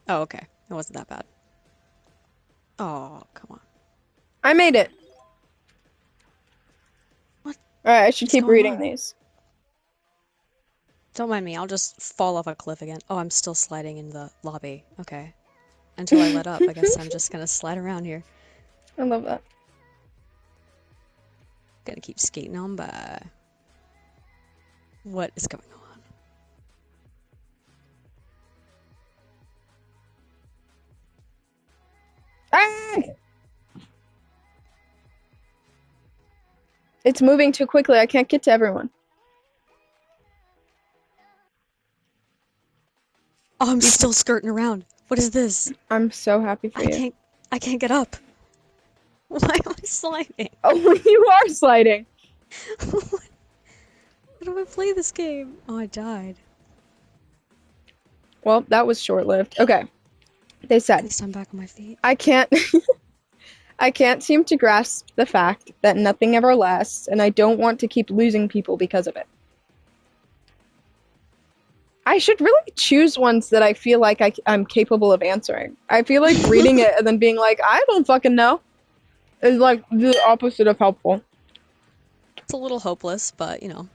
Oh, okay. It wasn't that bad. Oh, come on. I made it. What Alright, I should is keep going reading on? these. Don't mind me, I'll just fall off a cliff again. Oh, I'm still sliding in the lobby. Okay. Until I let up, I guess I'm I just gonna slide around here. love that. Gonna keep skating on by. What is going on? Ah! It's moving too quickly. I can't get to everyone. Oh, I'm still skirting around. What is this? I'm so happy for I you. can't I can't get up. Why am I sliding? Oh, you are sliding. How do I play this game? Oh, I died. Well, that was short-lived. Okay. They At said, least I'm back on my feet. I can't I can't seem to grasp the fact that nothing ever lasts, and I don't want to keep losing people because of it. I should really choose ones that I feel like I'm capable of answering. I feel like reading it and then being like, I don't fucking know, is like the opposite of helpful. It's a little hopeless, but you know.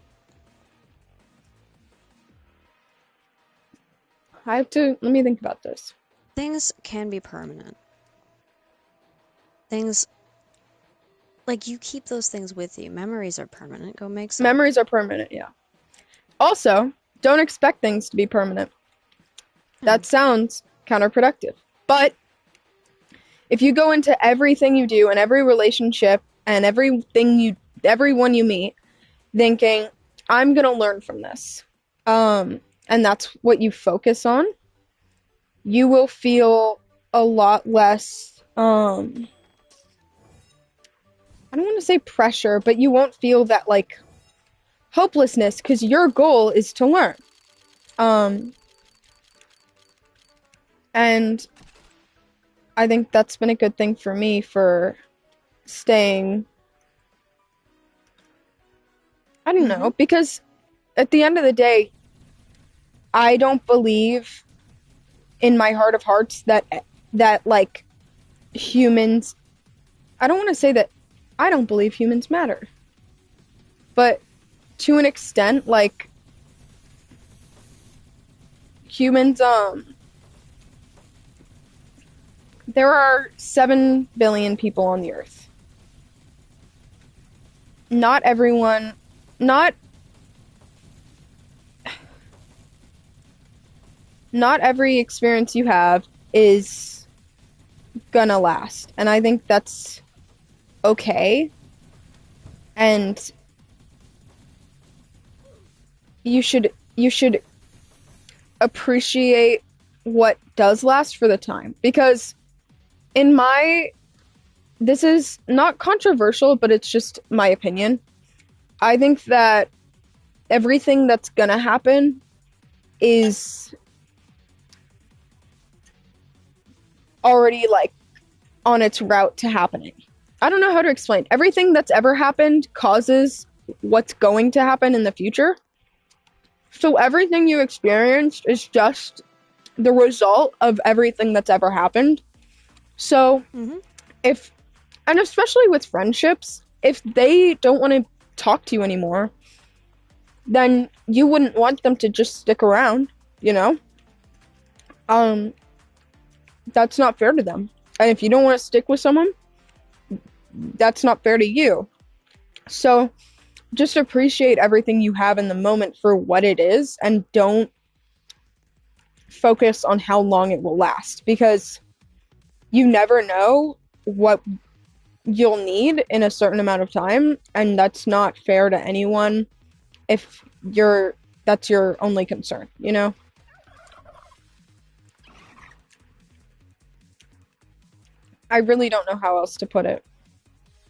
I have to, let me think about this. Things can be permanent. Things like you keep those things with you. Memories are permanent. Go make some. Memories are permanent, yeah. Also, don't expect things to be permanent. Yeah. That sounds counterproductive. But if you go into everything you do and every relationship and everyone you meet thinking, I'm gonna learn from this, and that's what you focus on, you will feel a lot less, I don't want to say pressure, but you won't feel that like hopelessness because your goal is to learn. And I think that's been a good thing for me for staying. I don't know, because at the end of the day, I don't believe in my heart of hearts that like humans. I don't want to say that I don't believe humans matter, but to an extent, like humans There are 7 billion people on the earth. Not everyone, not not every experience you have is gonna last. And I think that's okay. And you should appreciate what does last for the time. Because in my this is not controversial, but it's just my opinion. I think that everything that's gonna happen is already like on its route to happening. I don't know how to explain. Everything that's ever happened causes what's going to happen in the future. So everything you experienced is just the result of everything that's ever happened. So Mm-hmm. if, and especially with friendships, if they don't want to talk to you anymore, then you wouldn't want them to just stick around, you know? Um, that's not fair to them. And if you don't want to stick with someone, that's not fair to you. So just appreciate everything you have in the moment for what it is and don't focus on how long it will last because you never know what you'll need in a certain amount of time and that's not fair to anyone if you're that's your only concern, you know? I really don't know how else to put it.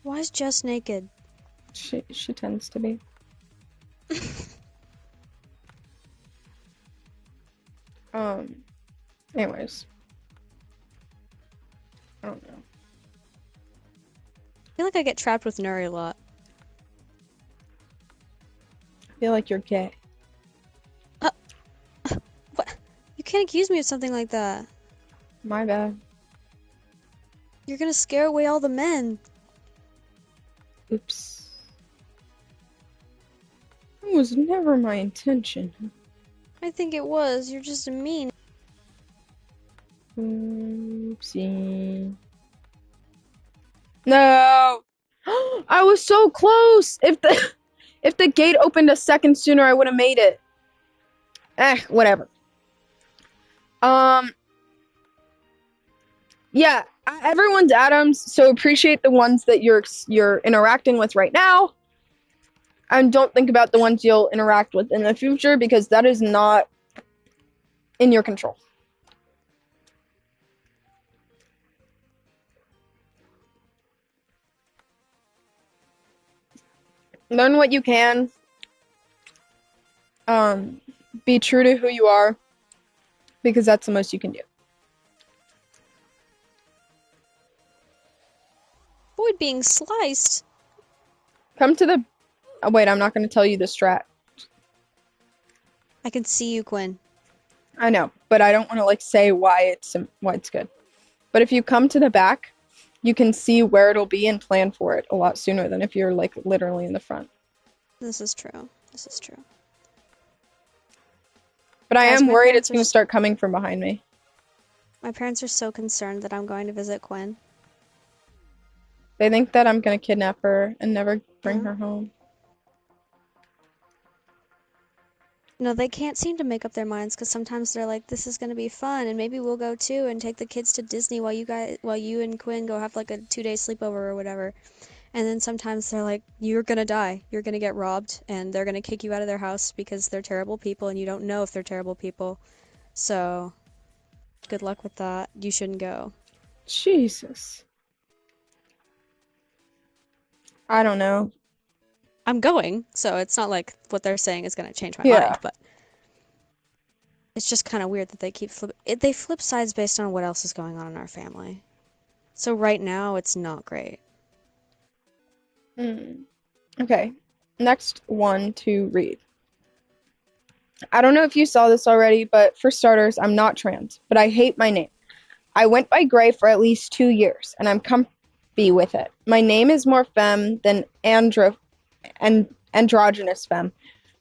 Why is Jess naked? She tends to be. Um anyways, I don't know. I feel like I get trapped with Nuri a lot. I feel like you're gay. Uh, what? You can't accuse me of something like that. My bad. You're gonna scare away all the men. Oops. That was never my intention. I think it was. You're just mean. Oopsie. No. I was so close. If the gate opened a second sooner, I would have made it. Whatever. Um, yeah, everyone's atoms, so appreciate the ones that you're interacting with right now, and don't think about the ones you'll interact with in the future because that is not in your control. Learn what you can. Um, be true to who you are because that's the most you can do. Avoid being sliced. Come to the. Oh, wait, I'm not going to tell you the strat. I can see you, Quinn. I know, but I don't want to like say why it's good. But if you come to the back, you can see where it'll be and plan for it a lot sooner than if you're like literally in the front. This is true. This is true. But I Guys, am worried it's going to start coming from behind me. my parents are so concerned that I'm going to visit Quinn. They think that I'm going to kidnap her and never bring Yeah. her home. No, they can't seem to make up their minds because sometimes they're like, "This is gonna be fun, and maybe we'll go too, and take the kids to Disney while you and Quinn go have like a 2-day sleepover or whatever." And then sometimes they're like, "You're gonna die. You're gonna get robbed, and they're gonna kick you out of their house because they're terrible people, and you don't know if they're terrible people. So, good luck with that. You shouldn't go." Jesus. I don't know. I'm going, so it's not like what they're saying is gonna change my Yeah. mind, but it's just kind of weird that they flip sides based on what else is going on in our family. So right now, it's not great. Okay. Next one to read. I don't know if you saw this already, but for starters, I'm not trans, but I hate my name. I went by Gray for at least 2 years, and I'm comfy with it. My name is more femme than androgynous femme,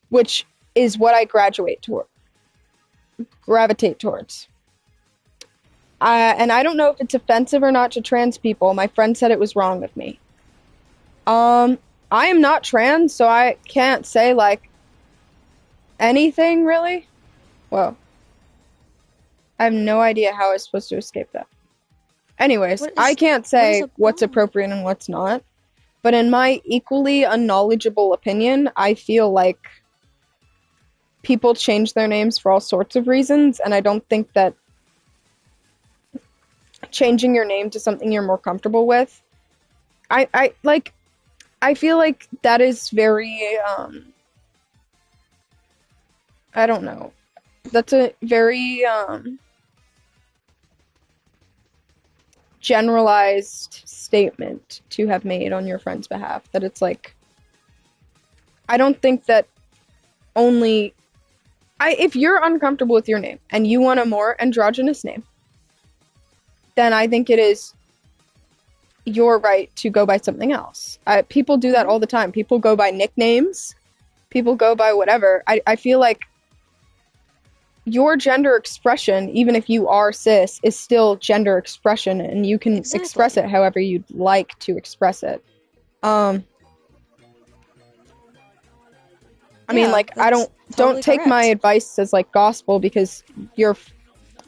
which is what I gravitate towards. And I don't know if it's offensive or not to trans people. My friend said it was wrong of me. Um, I am not trans, so I can't say like anything really. Well, I have no idea how I was supposed to escape that. Anyways, I can't what is say a what's oh, appropriate and what's not. But in my equally unknowledgeable opinion, I feel like people change their names for all sorts of reasons, and I don't think that changing your name to something you're more comfortable with, I like I feel like that is very I don't know. That's a very generalized statement to have made on your friend's behalf. That it's like I don't think that only I if you're uncomfortable with your name and you want a more androgynous name, then I think it is your right to go by something else. People do that mhm. all the time. People go by nicknames. People go by whatever. I feel like your gender expression, even if you are cis, is still gender expression, and you can express Exactly. it however you'd like to express it. Um, I mean, Yeah, like, I that's don't totally take my correct. advice as like gospel because you're.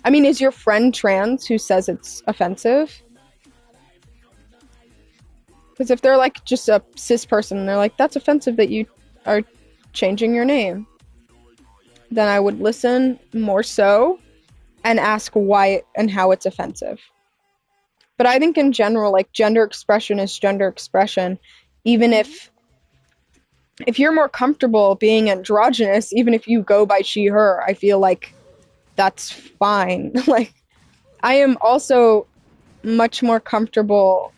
I mean, is your friend trans who says it's offensive? Because if they're like just a cis person, and they're like, that's offensive that you are changing your name, then I would listen more so and ask why and how it's offensive. But I think in general, like gender expression is gender expression. Even Mhm. if you're more comfortable being androgynous, even if you go by she her, I feel like that's fine. Like I am also much more comfortable.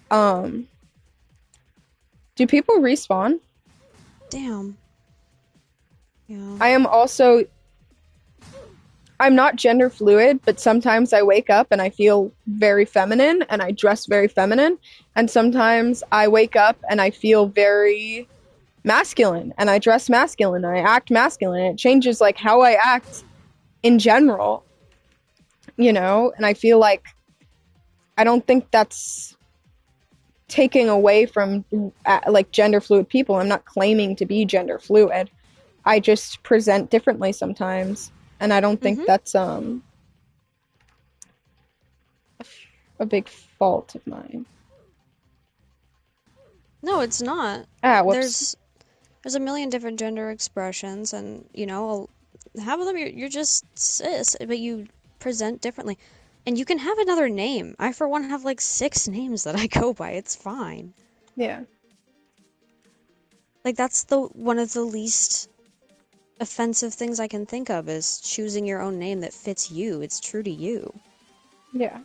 Do people respawn? Damn. Yeah. I am also I'm not gender fluid, but sometimes I wake up and I feel very feminine and I dress very feminine. And sometimes I wake up and I feel very masculine and I dress masculine and I act masculine. It changes like how I act in general, you know? And I feel like I don't think that's taking away from like gender fluid people. I'm not claiming to be gender fluid. I just present differently sometimes. And I don't think Mhm. that's a big fault of mine. No, it's not. Ah, whoops. There's a million different gender expressions, and half of them you're just cis, but you present differently. And you can have another name. I, for one, have like six names that I go by. It's fine. Yeah. Like, that's the one of the least offensive things I can think of is choosing your own name that fits you. It's true to you. Yeah.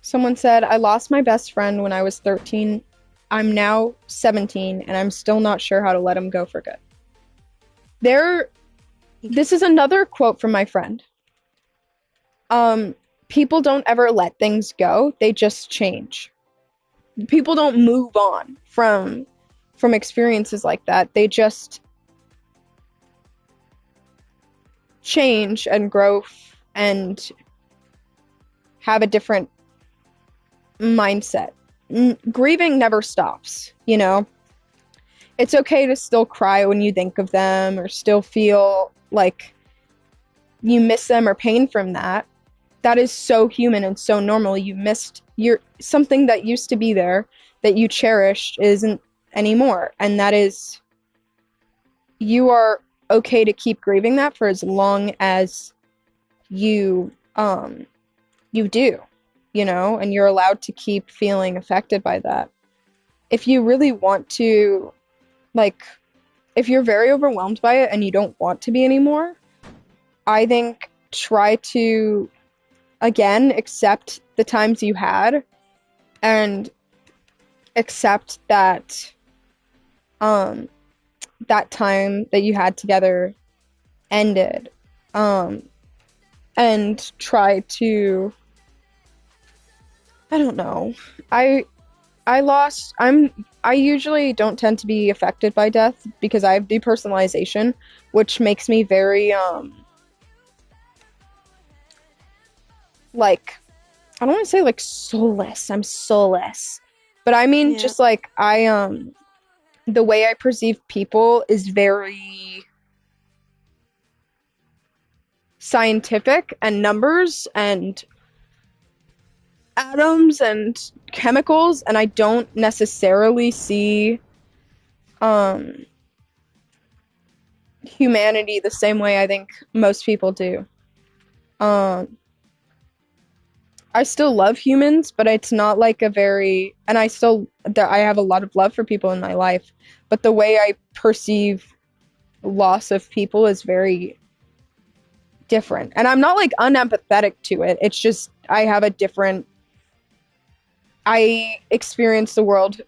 Someone said, I lost my best friend when I was 13. I'm now 17 and I'm still not sure how to let him go for good. There, this is another quote from my friend. Um, People don't ever let things go. They just change. People don't move on from experiences like that. They just change and grow and have a different mindset. Grieving never stops, you know? It's okay to still cry when you think of them or still feel like you miss them or pain from that. That is so human and so normal. You missed your something that used to be there that you cherished isn't anymore. And that is you are okay to keep grieving that for as long as you you do, you know, and you're allowed to keep feeling affected by that. If you really want to like if you're very overwhelmed by it and you don't want to be anymore, I think try to again accept the times you had and accept that um that time that you had together ended. Um and try to I don't know. I I usually don't tend to be affected by death because I have depersonalization, which makes me very like I don't want to say like soulless. I'm soulless. But I mean Yeah. just like the way I perceive people is very scientific and numbers and atoms and chemicals, and I don't necessarily see um humanity the same way I think most people do. Um I still love humans, but it's not like a very, and I have a lot of love for people in my life, but the way I perceive loss of people is very different. And I'm not like unempathetic to it. It's just I have a different, I experience the world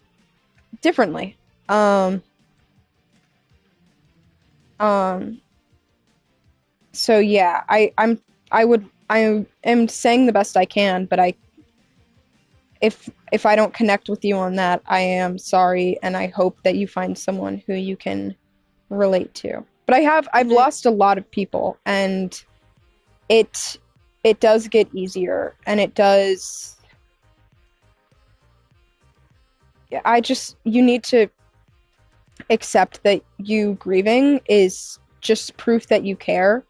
differently. Um, um, so yeah, I am saying the best I can, but if I don't connect with you on that, I am sorry, and I hope that you find someone who you can relate to. But I've And I lost a lot of people, and it it does get easier, and it does. I just you need to accept that you grieving is just proof that you care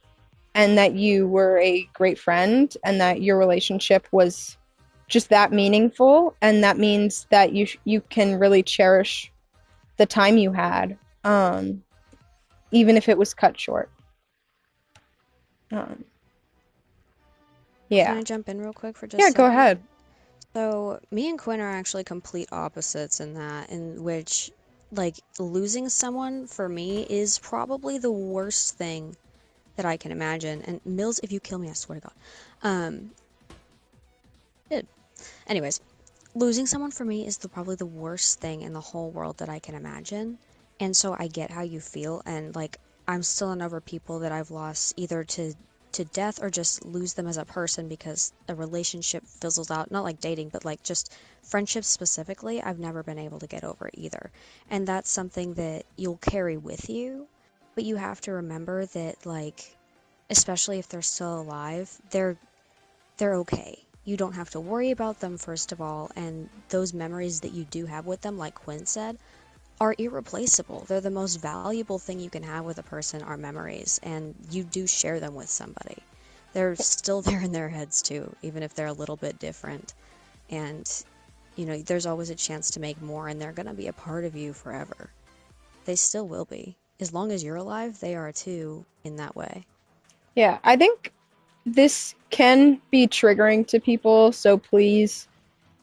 and that you were a great friend and that your relationship was just that meaningful, and that means that you can really cherish the time you had, even if it was cut short. Um, can yeah, I jump in real quick for just yeah. a Go second? ahead. So, me and Quinn are actually complete opposites in that, in which, like, losing someone for me is probably the worst thing that I can imagine. And Mills, if you kill me, I swear to God. Um, it, anyways, losing someone for me is probably the worst thing in the whole world that I can imagine. And so I get how you feel, and like I'm still in over people that I've lost either to death or just lose them as a person because a relationship fizzles out. Not like dating, but like just friendships specifically. I've never been able to get over either. And that's something that you'll carry with you, but you have to remember that like especially if they're still alive, they're okay. You don't have to worry about them, first of all, and those memories that you do have with them, like Quinn said, are irreplaceable. They're the most valuable thing you can have with a person are memories, and you do share them with somebody. They're still there in their heads too, even if they're a little bit different. And, there's always a chance to make more, and they're going to be a part of you forever. They still will be. As long as you're alive, they are too, in that way. Yeah, I think this can be triggering to people, so please,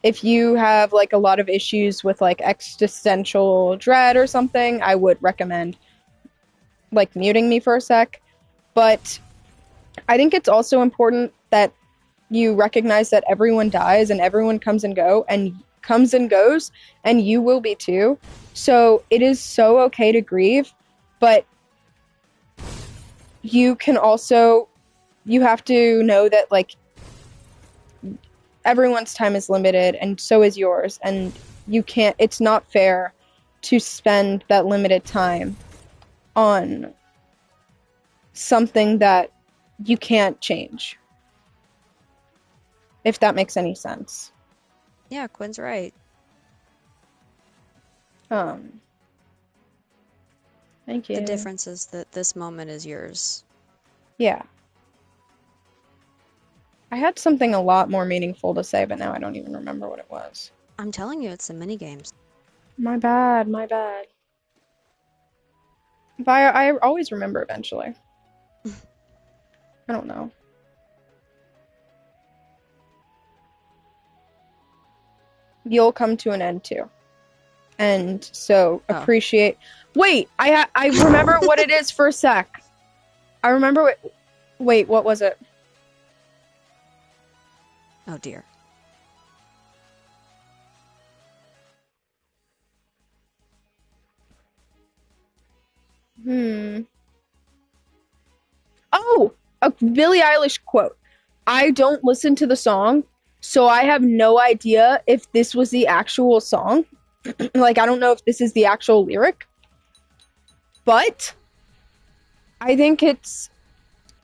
if you have like a lot of issues with like existential dread or something, I would recommend like muting me for a sec. But I think it's also important that you recognize that everyone dies and everyone comes and goes, and you will be too. So it is so okay to grieve, but you can also you have to know that like everyone's time is limited and so is yours, and you can't it's not fair to spend that limited time on something that you can't change, if that makes any sense. Yeah, Quinn's right. um thank The you. difference is that this moment is yours. Yeah, I had something a lot more meaningful to say, but now I don't even remember what it was. I'm telling you, it's the mini games. My bad, my bad. But I always remember eventually. I don't know. You'll come to an end too. And so Oh. appreciate. Wait, I remember what it is for a sec. I remember what. Wait, what was it? Oh dear. Hmm. Oh, a Billie Eilish quote. I don't listen to the song, so I have no idea if this was the actual song. Like, I don't know if this is the actual lyric, but I think it's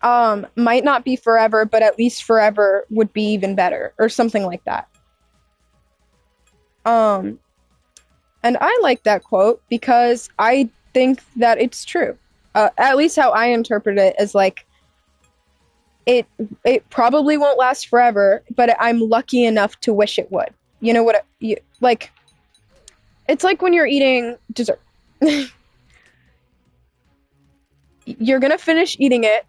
might not be forever, but at least forever would be even better, or something like that. Um, and I like that quote because I think that it's true. At least how I interpret it is like it it probably won't last forever, but I'm lucky enough to wish it would. You know what? Like it's like when you're eating dessert. You're gonna finish eating it.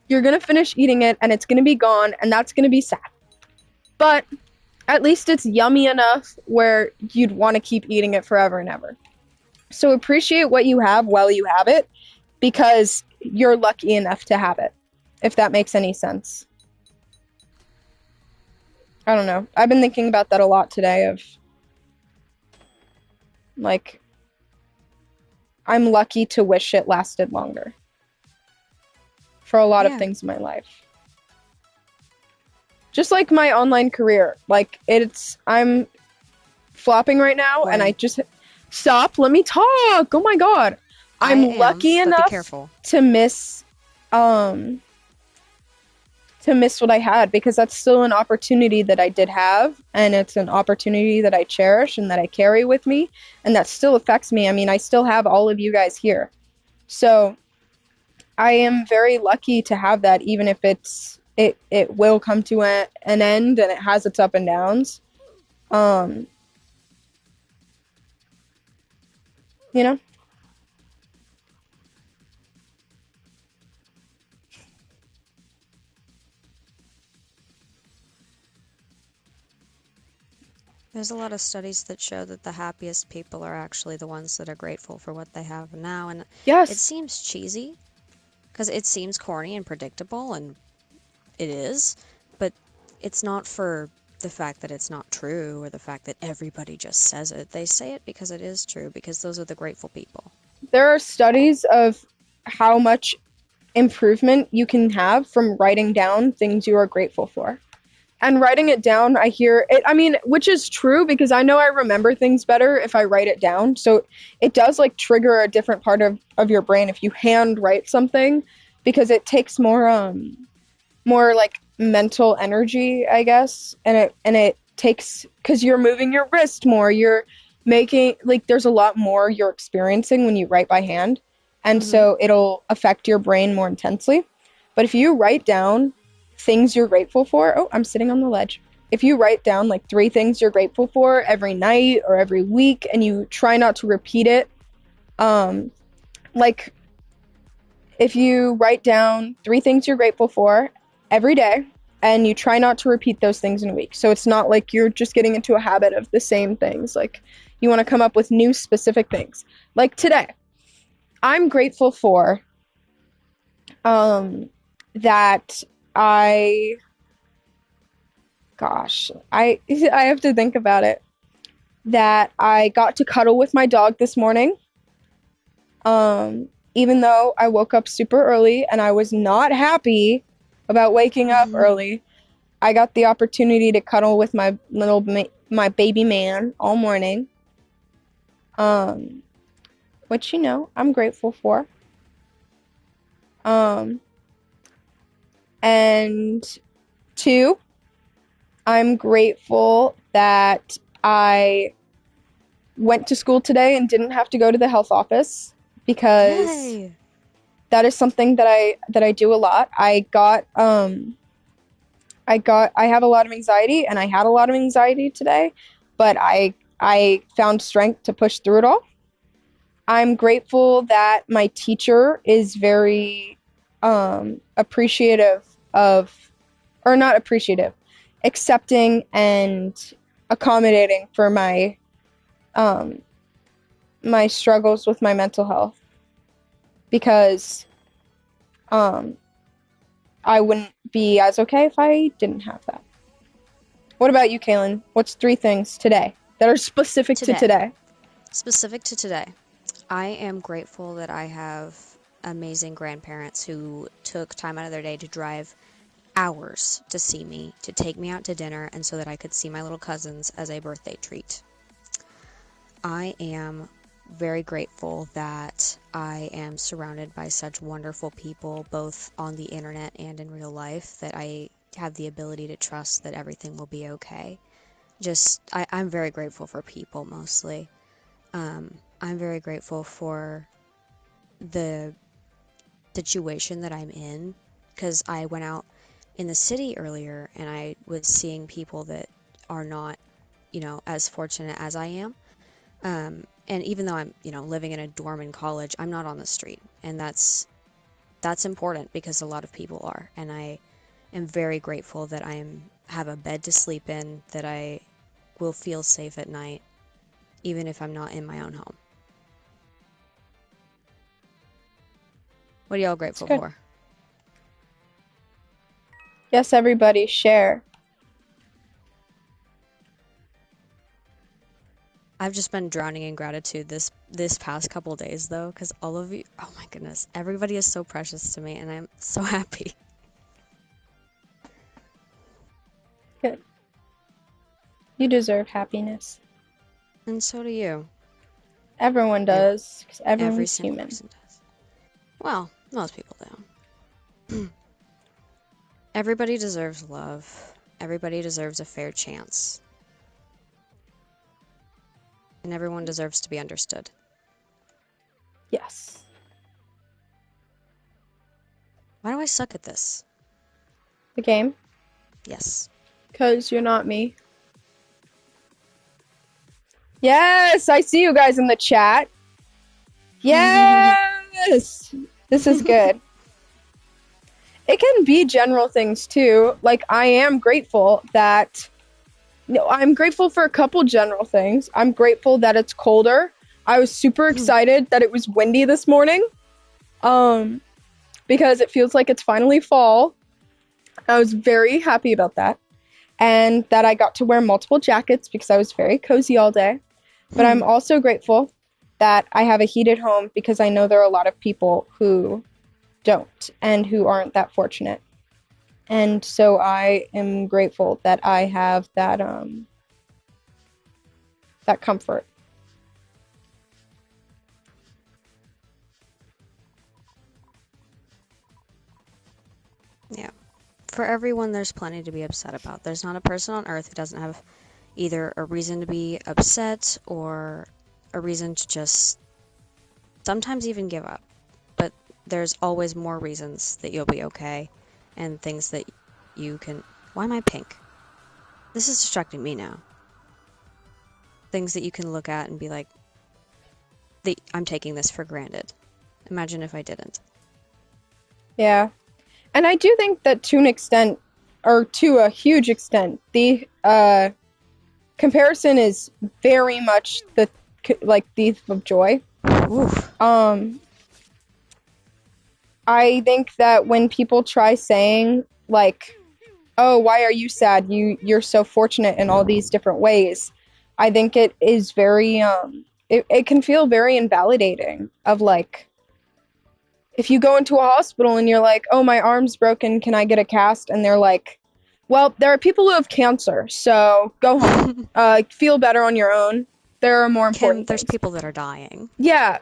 You're gonna finish eating it, and it's gonna be gone, and that's gonna be sad. But at least it's yummy enough where you'd want to keep eating it forever and ever. So appreciate what you have while you have it because you're lucky enough to have it, if that makes any sense. I don't know. I've been thinking about that a lot today of like I'm lucky to wish it lasted longer for a lot of Yeah, things in my life. Just like my online career. Like I'm flopping right now and I Quinn. just stop, let me talk. Oh my god. I I'm am, lucky but be enough careful. to miss um what I had because that's still an opportunity that I did have and it's an opportunity that I cherish and that I carry with me and that still affects me. I mean, I still have all of you guys here. So, I am very lucky to have that even if it will come to an end and it has its up and downs. Um, you know? There's a lot of studies that show that the happiest people are actually the ones that are grateful for what they have now, and it Yes, seems cheesy because it seems corny and predictable, and it is, but it's not for the fact that it's not true or the fact that everybody just says it. They say it because it is true, because those are the grateful people. there are studies of how much improvement you can have from writing down things you are grateful for. And writing it down, I hear it, I mean, which is true because I know I remember things better if I write it down. So it does like trigger a different part of your brain if you hand write something because it takes more like mental energy, I guess. And it takes because you're moving your wrist more, you're making like there's a lot more you're experiencing when you write by hand. And Mm-hmm. so it'll affect your brain more intensely. But if you write down things you're grateful for, oh, I'm sitting on the ledge. If you write down like three things you're grateful for every night or every week and you try not to repeat it, um, like if you write down three things you're grateful for every day and you try not to repeat those things in a week. So it's not like you're just getting into a habit of the same things. Like you want to come up with new specific things. Like today, I'm grateful for um that I gosh, I have to think about it. That I got to cuddle with my dog this morning. Even though I woke up super early and I was not happy about waking up early, I got the opportunity to cuddle with my baby man all morning. Um, which I'm grateful for. Um, and two, I'm grateful that I went to school today and didn't have to go to the health office because Yay! that is something that I do a lot. I have a lot of anxiety and I had a lot of anxiety today, but I found strength to push through it all. I'm grateful that my teacher is very appreciative of or not appreciative, accepting and accommodating for um my struggles with my mental health because um I wouldn't be as okay if I didn't have that. What about you, Kaylin? What's three things today that are specific to Today, today? specific to today, I am grateful that I have amazing grandparents who took time out of their day to drive hours to see me, to take me out to dinner, and so that I could see my little cousins as a birthday treat. I am very grateful that I am surrounded by such wonderful people, both on the internet and in real life, that I have the ability to trust that everything will be okay. I'm very grateful for people mostly. I'm very grateful for the situation that I'm in because I went out in the city earlier and I was seeing people that are not, as fortunate as I am. And even though I'm, living in a dorm in college, I'm not on the street, and that's important because a lot of people are, and I am very grateful that have a bed to sleep in, that I will feel safe at night, even if I'm not in my own home. What are y'all It's grateful good. for? Yes, everybody, share. I've just been drowning in gratitude this past couple days though, because all of you, oh my goodness, everybody is so precious to me, and I'm so happy. Good. You deserve happiness. And so do you. Everyone does, because Every everyone's single human. person does. Well, most people do. Everybody deserves love. Everybody deserves a fair chance. And everyone deserves to be understood. Yes. Why do I suck at this? The game? Yes. Because you're not me. Yes, I see you guys in the chat. Yes! This is good. It can be general things too. Like, I am grateful that. No, I'm grateful for a couple general things. I'm grateful that it's colder. I was super excited that it was windy this morning. Because it feels like it's finally fall. I was very happy about that. And that I got to wear multiple jackets because I was very cozy all day. But I'm also grateful that I have a heated home because I know there are a lot of people who don't and who aren't that fortunate. And so I am grateful that I have that comfort. Yeah. For everyone, there's plenty to be upset about. There's not a person on earth who doesn't have either a reason to be upset or a reason to just sometimes even give up. But there's always more reasons that you'll be okay and things that you can. Why am I pink? This is distracting me now. Things that you can look at and be like, I'm taking this for granted. Imagine if I didn't. Yeah. And I do think that to an extent, or to a huge extent, the comparison is very much the thief of joy. Oof. I think that when people try saying like, "Oh, why are you sad? You're so fortunate in all these different ways," I think it is very it can feel very invalidating. Of like, if you go into a hospital and you're like, "Oh, my arm's broken. Can I get a cast?" and they're like, "Well, there are people who have cancer, so go home. Feel better on your own. There are more Kim, important there's things." people that are dying. Yeah,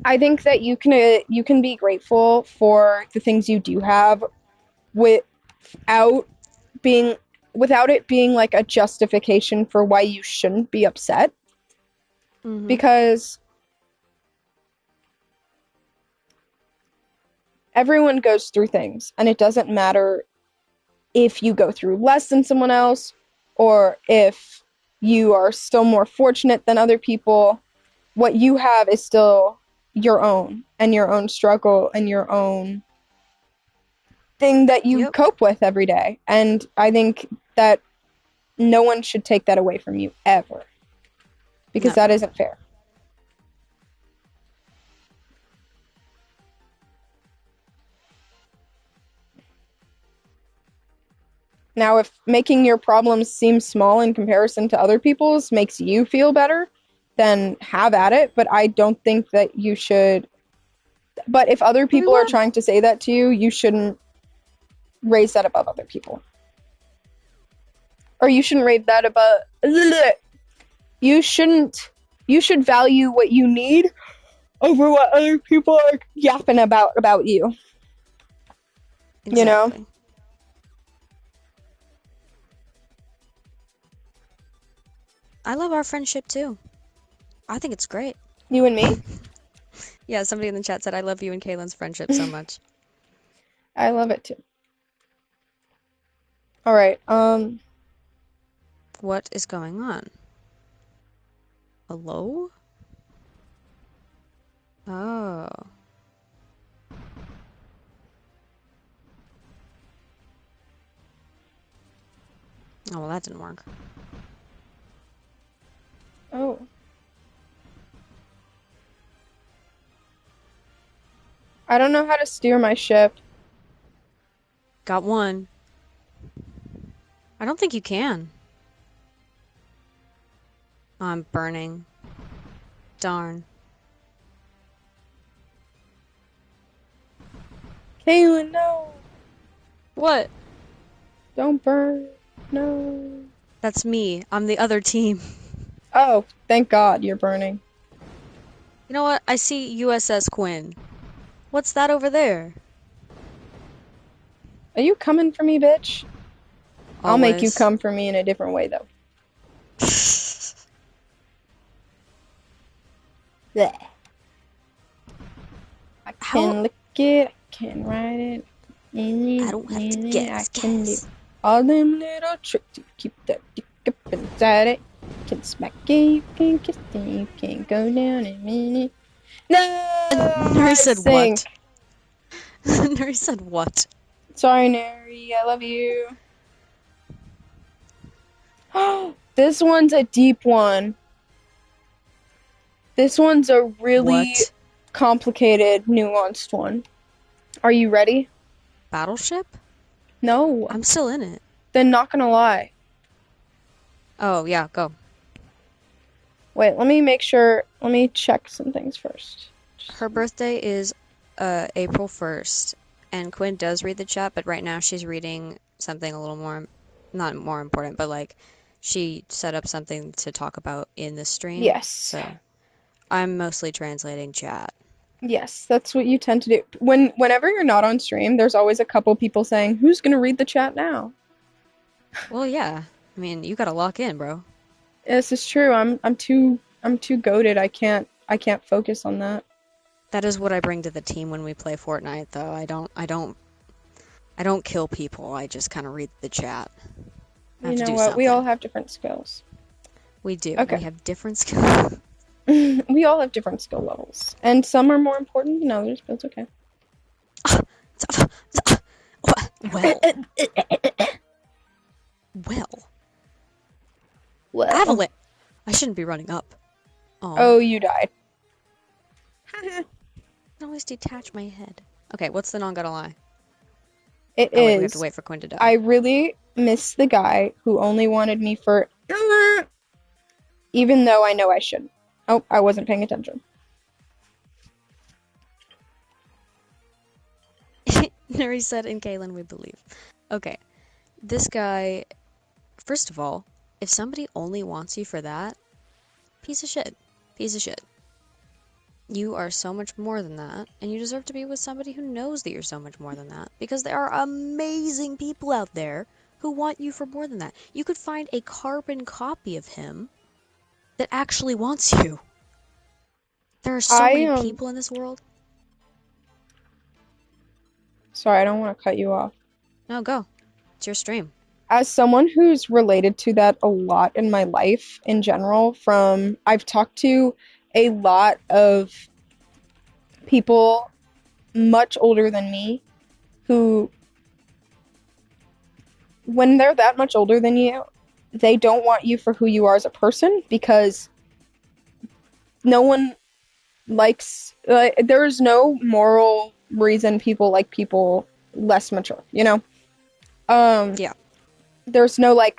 I think that you can be grateful for the things you do have without being without it being like a justification for why you shouldn't be upset, Mm-hmm. because everyone goes through things and it doesn't matter if you go through less than someone else or if you are still more fortunate than other people. What you have is still your own and your own struggle and your own thing that you Yep. cope with every day. And I think that no one should take that away from you ever, because that Never. isn't fair. Now, if making your problems seem small in comparison to other people's makes you feel better, then have at it. But I don't think that you should. But if other We people are would. trying to say that to you, you shouldn't raise that above other people. Or you shouldn't raise that above. You shouldn't You should value what you need over what other people are yapping about you. You know, Exactly. I love our friendship too. I think it's great. you and me. Yeah, somebody in the chat said, I love you and Kaylin's friendship so much. I love it too. All right. What is going on? Hello? Oh. Oh, well, that didn't work. Oh, I don't know how to steer my ship. Got one. I don't think you can. Oh, I'm burning. Darn. Kaylin, no, What? don't burn. No. That's me. I'm the other team. Oh, thank God you're burning. You know what? I see USS Quinn. What's that over there? Are you coming for me, bitch? I'll make you Always. come for me in a different way, though. Blech. I How? can lick it, I can ride it, I don't have to I guess. can do Guess. all them little tricks to keep that dick up inside it. Can smack it, you can kiss it, you can go down a minute. No, Nuri I said sink. what? Nuri said what? Sorry, Neri, I love you. This one's a deep one. This one's a really What? complicated, nuanced one. Are you ready? Battleship? No. I'm still in it. Then not gonna lie. Oh, yeah, go. Wait, let me make sure. Let me check some things first. Her birthday is April 1st, and Quinn does read the chat, but right now she's reading something a little more, not more important, but like she set up something to talk about in the stream, Yes. so I'm mostly translating chat. Yes, that's what you tend to do. Whenever you're not on stream, there's always a couple people saying, "Who's gonna read the chat now?" Well, yeah. I mean, you gotta lock in, bro. This is true. I'm too goated. I can't focus on that. That is what I bring to the team when we play Fortnite, though. I don't kill people. I just kind of read the chat. I You have to know do what? We all something. have different skills. We do. We Okay. have different skills. We all have different skill levels, and some are more important than others, but it's okay. Well, well. Well. Avalanche. I shouldn't be running up. Oh. Oh, you died. I always detach my head. Okay, what's the non gotta lie? It Oh wait, we have to is. wait for Quinn to I die. really miss the guy who only wanted me for, even though I know I shouldn't. Oh, I wasn't paying attention. Nuri said, in Kaylin we believe. Okay, this guy, first of all, if somebody only wants you for that, piece of shit. Piece of shit. You are so much more than that, and you deserve to be with somebody who knows that you're so much more than that, because there are amazing people out there who want you for more than that. You could find a carbon copy of him that actually wants you. There are so I many people in this world. Sorry, I don't want to cut you off. No, go. It's your stream. As someone who's related to that a lot in my life in general, I've talked to a lot of people much older than me who, when they're that much older than you, they don't want you for who you are as a person because no one likes, there is no moral reason people like people less mature, you know? Yeah. There's no like,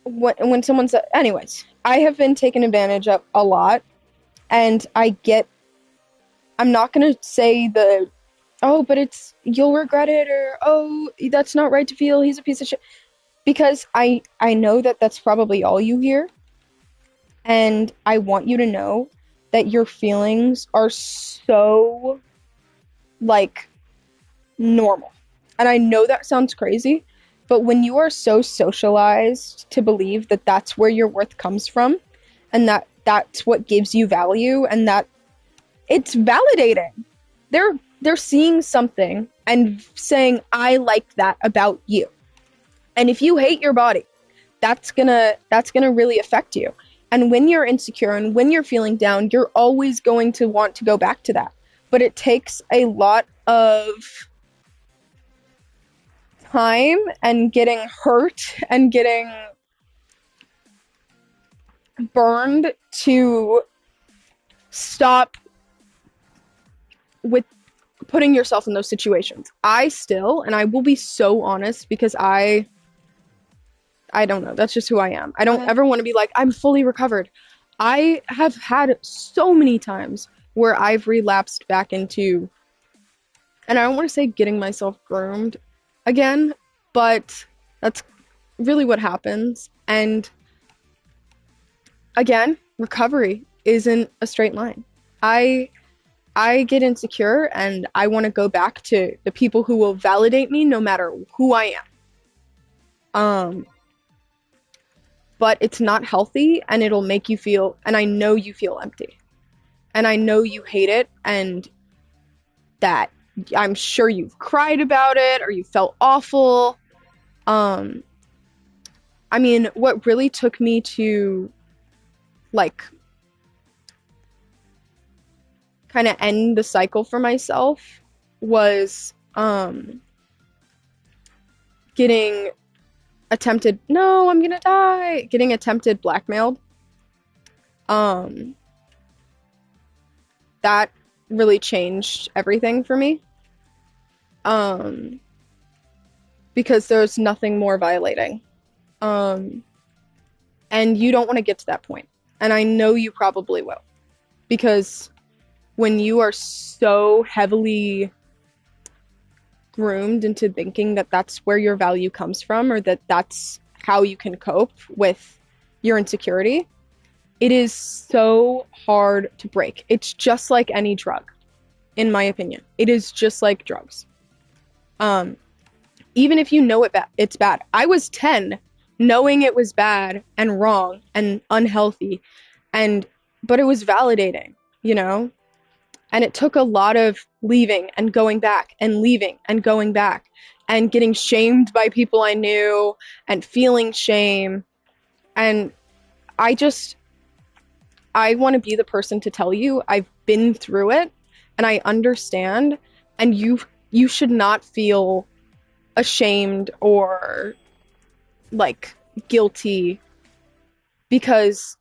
when someone's, anyways, I have been taken advantage of a lot, and I'm not gonna say oh, but you'll regret it, or, oh, that's not right to feel, he's a piece of shit. because I know that that's probably all you hear, and I want you to know that your feelings are so like normal. And I know that sounds crazy, but when you are so socialized to believe that that's where your worth comes from and that that's what gives you value and that it's validating. They're seeing something and saying I like that about you. And if you hate your body, that's gonna really affect you. And when you're insecure and when you're feeling down, you're always going to want to go back to that. But it takes a lot of time and getting hurt and getting burned to stop with putting yourself in those situations. I still, and I will be so honest because I don't know, that's just who I am. I don't Okay. ever want to be like I'm fully recovered. I have had so many times where I've relapsed back into, and I don't want to say getting myself groomed again, but that's really what happens. And again, recovery isn't a straight line. I I get insecure and I want to go back to the people who will validate me no matter who I am. But it's not healthy and it'll make you feel, and I know you feel empty. And I know you hate it and that I'm sure you've cried about it or you felt awful. Um I mean, what really took me to like kind of end the cycle for myself was getting attempted, no, I'm gonna die, getting attempted blackmailed. Um, that really changed everything for me. Um, because there's nothing more violating. Um, and you don't want to get to that point. And I know you probably will. Because when you are so heavily groomed into thinking that that's where your value comes from or that that's how you can cope with your insecurity, it is so hard to break. It's just like any drug, in my opinion. It is just like drugs. Um, Even if you know it's bad. I was 10 knowing it was bad and wrong and unhealthy and but it was validating, you know? And it took a lot of leaving and going back and leaving and going back and getting shamed by people I knew and feeling shame. And I just, I want to be the person to tell you I've been through it and I understand. And you should not feel ashamed or like guilty because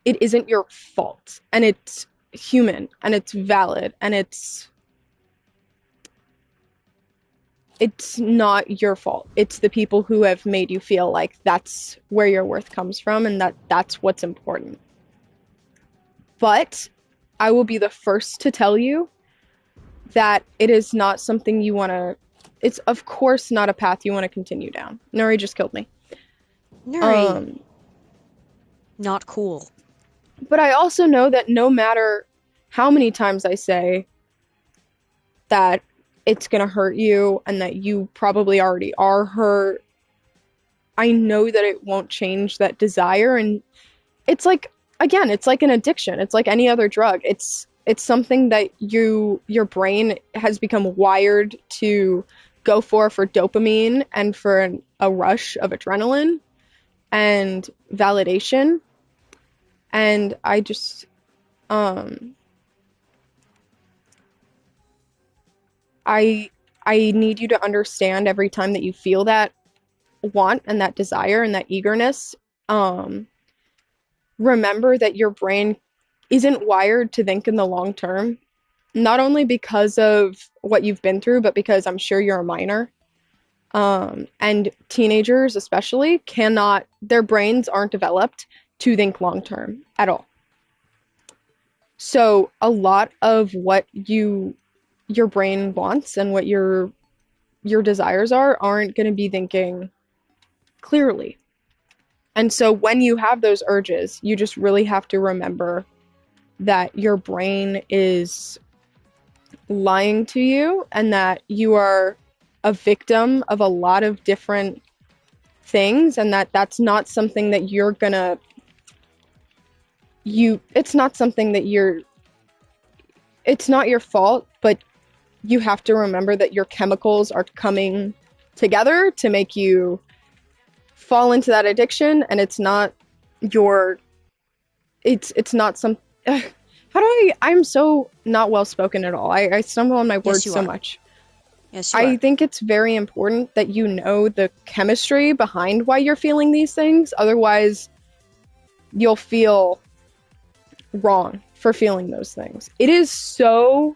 it isn't your fault and it's human and it's valid and it's not your fault. It's the people who have made you feel like that's where your worth comes from and that that's what's important. But I will be the first to tell you that it is not something you want to, it's of course not a path you want to continue down. Nuri just killed me. Nuri, Um, not cool. but I also know that no matter how many times I say that it's going to hurt you and that you probably already are hurt, I know that it won't change that desire. And it's like, again, it's like an addiction. It's like any other drug. It's something that your brain has become wired to go for dopamine and for a rush of adrenaline and validation. And I just um I I need you to understand every time that you feel that want and that desire and that eagerness, um remember that your brain isn't wired to think in the long term, not only because of what you've been through, but because I'm sure you're a minor. And teenagers, especially, cannot, their brains aren't developed to think long term at all. So, a lot of what your brain wants and what your desires are aren't going to be thinking clearly. And so when you have those urges, you just really have to remember that your brain is lying to you and that you are a victim of a lot of different things, and that that's not something that you're gonna you it's not something that you're it's not your fault, but you have to remember that your chemicals are coming together to make you fall into that addiction, and it's not your it's not some how do I'm so not well spoken at all. I stumble on my Yes, words you so are. much. Yes, you I are. think it's very important that you know the chemistry behind why you're feeling these things. Otherwise, you'll feel wrong for feeling those things. It is so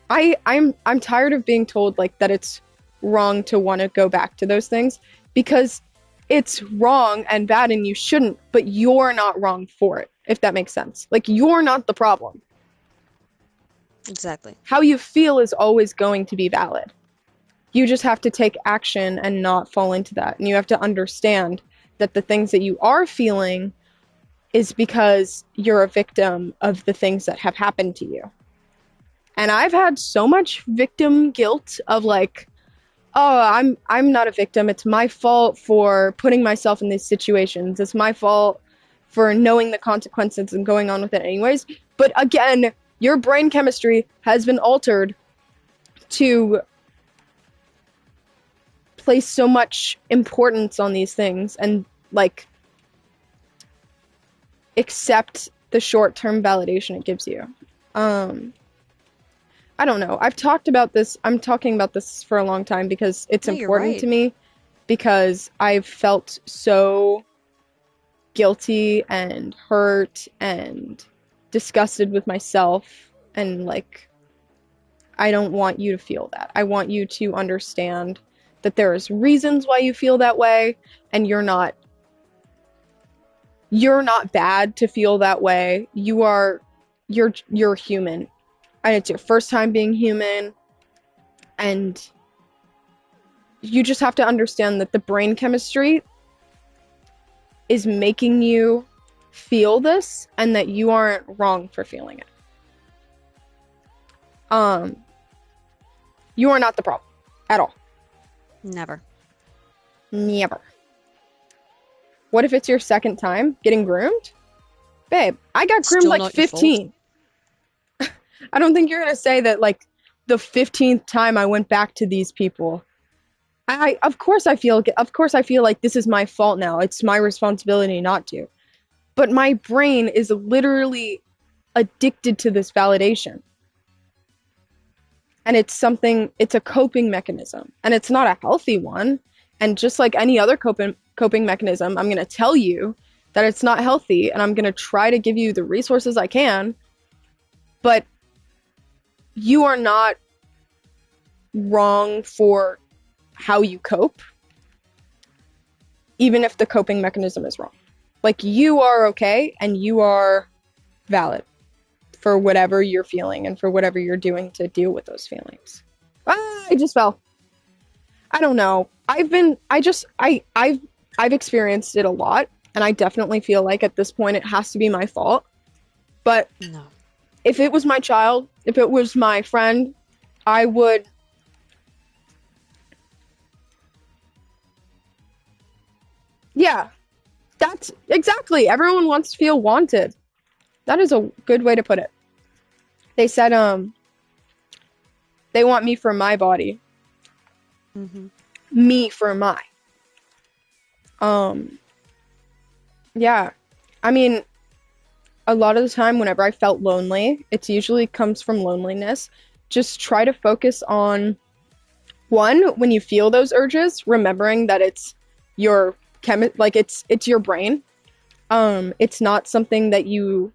I'm tired of being told like that it's wrong to want to go back to those things, because it's wrong and bad and you shouldn't, but you're not wrong for it, if that makes sense. Like, you're not the problem. Exactly. How you feel is always going to be valid. You just have to take action and not fall into that. And you have to understand that the things that you are feeling is because you're a victim of the things that have happened to you. And I've had so much victim guilt of like, oh, I'm not a victim. It's my fault for putting myself in these situations. It's my fault for knowing the consequences and going on with it anyways. But again, your brain chemistry has been altered to place so much importance on these things and like accept the short-term validation it gives you. Um I don't know. I've talked about this. I'm talking about this for a long time because it's No, you're important right. to me, because I've felt so guilty and hurt and disgusted with myself, and like I don't want you to feel that. I want you to understand that there is reasons why you feel that way, and you're not bad to feel that way. You're human, and it's your first time being human, and you just have to understand that the brain chemistry is making you feel this and that you aren't wrong for feeling it. Um you are not the problem at all. Never. Never. What if it's your second time getting groomed? Babe, I got groomed Still like not your fault. 15. I don't think you're going to say that like the 15th time I went back to these people. Of course I feel like this is my fault now. It's my responsibility not to. But my brain is literally addicted to this validation. And it's a coping mechanism. And it's not a healthy one. And just like any other coping mechanism, I'm going to tell you that it's not healthy, and I'm going to try to give you the resources I can. But you are not wrong for how you cope, even if the coping mechanism is wrong. Like, you are okay and you are valid for whatever you're feeling and for whatever you're doing to deal with those feelings. I just fell. I don't know. I've experienced it a lot, and I definitely feel like at this point it has to be my fault. But No. if it was my child, if it was my friend, I would. Yeah, that's exactly. Everyone wants to feel wanted. That is a good way to put it. They said, they want me for my body, Mm-hmm. me for my. Um, yeah. I mean, a lot of the time, whenever I felt lonely, it usually comes from loneliness. Just try to focus on one, when you feel those urges, remembering that it's your like it's your brain. It's not something that you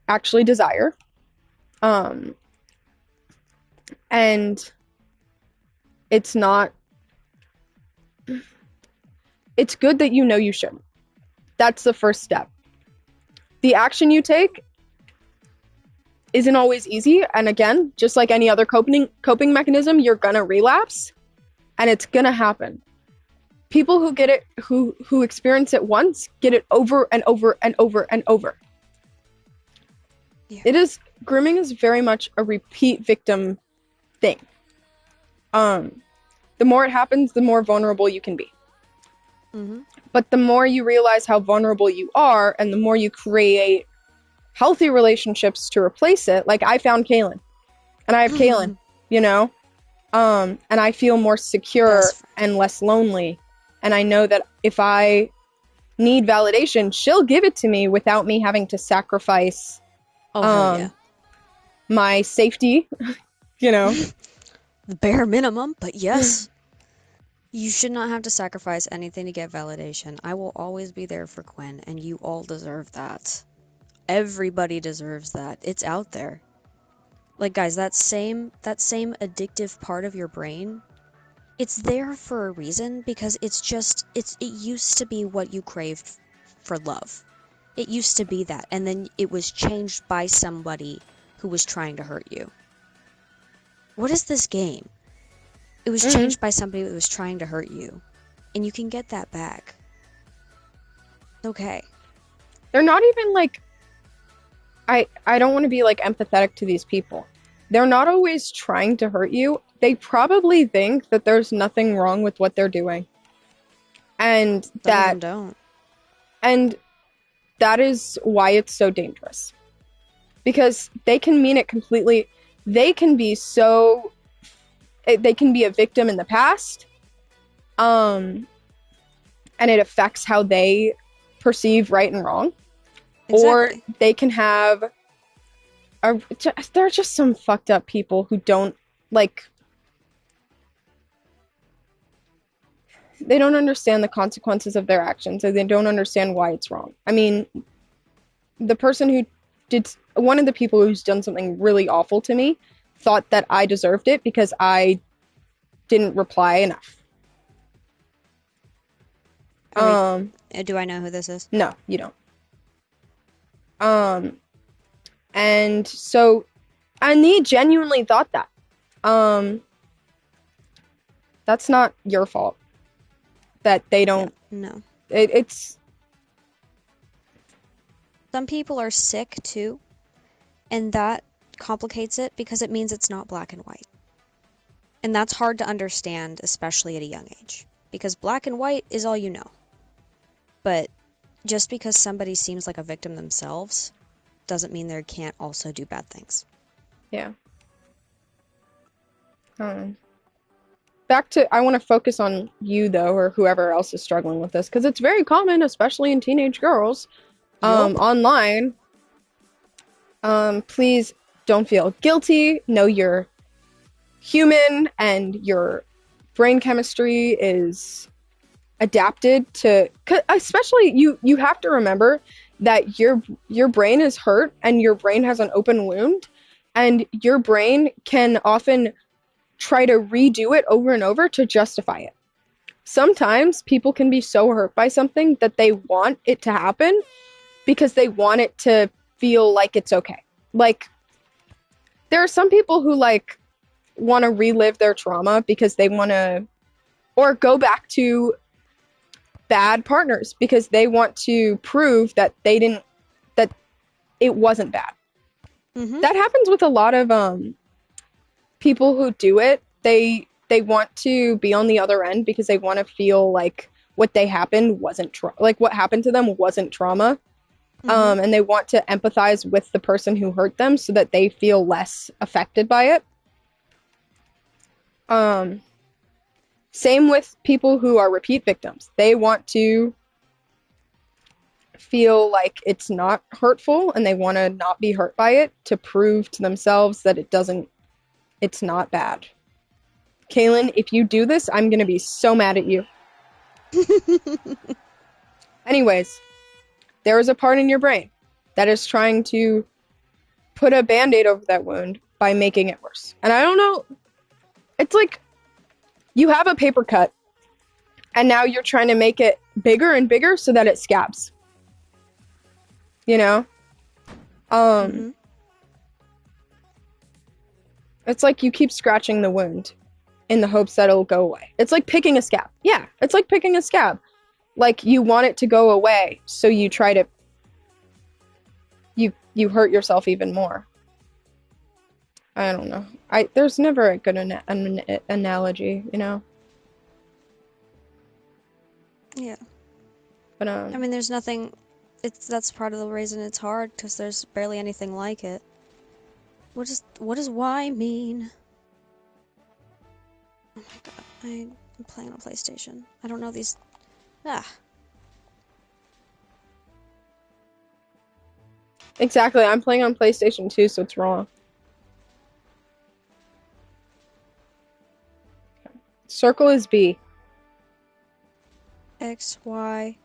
actually desire. Um, and it's not it's good that you know you shouldn't. That's the first step. The action you take isn't always easy, and again, just like any other coping mechanism, you're gonna relapse, and it's gonna happen. people who get it, who experience it once, get it over and over and over and over. Yeah. It is grooming is very much a repeat victim thing. The more it happens, the more vulnerable you can be. Mm-hmm. But the more you realize how vulnerable you are, and the more you create healthy relationships to replace it, like I found Kaylin, and I have Kaylin, you know, and I feel more secure Best friend. and less lonely, and I know that if I need validation, she'll give it to me without me having to sacrifice Oh, hell yeah. um my safety, you know. The bare minimum, but yes. You should not have to sacrifice anything to get validation. I will always be there for Quinn, and you all deserve that. Everybody deserves that. It's out there. Like guys, that same addictive part of your brain, it's there for a reason because it used to be what you craved for love. It used to be that, and then it was changed by somebody who was trying to hurt you. What is this game? It was Mm-hmm. changed by somebody that was trying to hurt you, and you can get that back. Okay. They're not even like I don't want to be like empathetic to these people. They're not always trying to hurt you. They probably think that there's nothing wrong with what they're doing. And Some of that them don't. and that is why it's so dangerous. Because they can mean it completely. They can be so they can be a victim in the past. Um and it affects how they perceive right and wrong. Or Exactly. they can have there are just some fucked up people who don't like they don't understand the consequences of their actions, and they don't understand why it's wrong. I mean, the person who did one of the people who's done something really awful to me thought that I deserved it because I didn't reply enough. Are we? Um, Do I know who this is? no, you don't. Um, and so, and he genuinely thought that. Um, that's not your fault that they Yeah. don't. No. It's Some people are sick too, and that complicates it because it means it's not black and white. And that's hard to understand, especially at a young age, because black and white is all you know. But just because somebody seems like a victim themselves doesn't mean they can't also do bad things. yeah. Um, back to I want to focus on you though, or whoever else is struggling with this, because it's very common, especially in teenage girls, Yup. online. Please don't feel guilty. Know you're human, and your brain chemistry is adapted to. Especially you have to remember that your brain is hurt, and your brain has an open wound, and your brain can often try to redo it over and over to justify it. Sometimes people can be so hurt by something that they want it to happen because they want it to feel like it's okay. Like, there are some people who like want to relive their trauma because they want to, or go back to bad partners because they want to prove that they didn't, that it wasn't bad. Mm-hmm. That happens with a lot of people who do it. They want to be on the other end because they want to feel like what they happened wasn't like what happened to them wasn't trauma. Mm-hmm. And they want to empathize with the person who hurt them so that they feel less affected by it. Same with people who are repeat victims. They want to feel like it's not hurtful, and they want to not be hurt by it to prove to themselves that it's not bad. Kaylin, if you do this, I'm going to be so mad at you. Anyways, there is a part in your brain that is trying to put a band-aid over that wound by making it worse. And I don't know, it's like you have a paper cut and now you're trying to make it bigger and bigger so that it scabs. You know? Mm-hmm. It's like you keep scratching the wound in the hopes that it'll go away. It's like picking a scab. Yeah, it's like picking a scab. Like you want it to go away, so you try to you hurt yourself even more. I don't know. There's never a good analogy, you know. Yeah. But I mean, there's nothing. That's part of the reason it's hard because there's barely anything like it. What does why mean? Oh my god, I'm playing on PlayStation. I don't know these. Ah. exactly, I'm playing on PlayStation 2, so it's wrong. Circle is B. X, Y,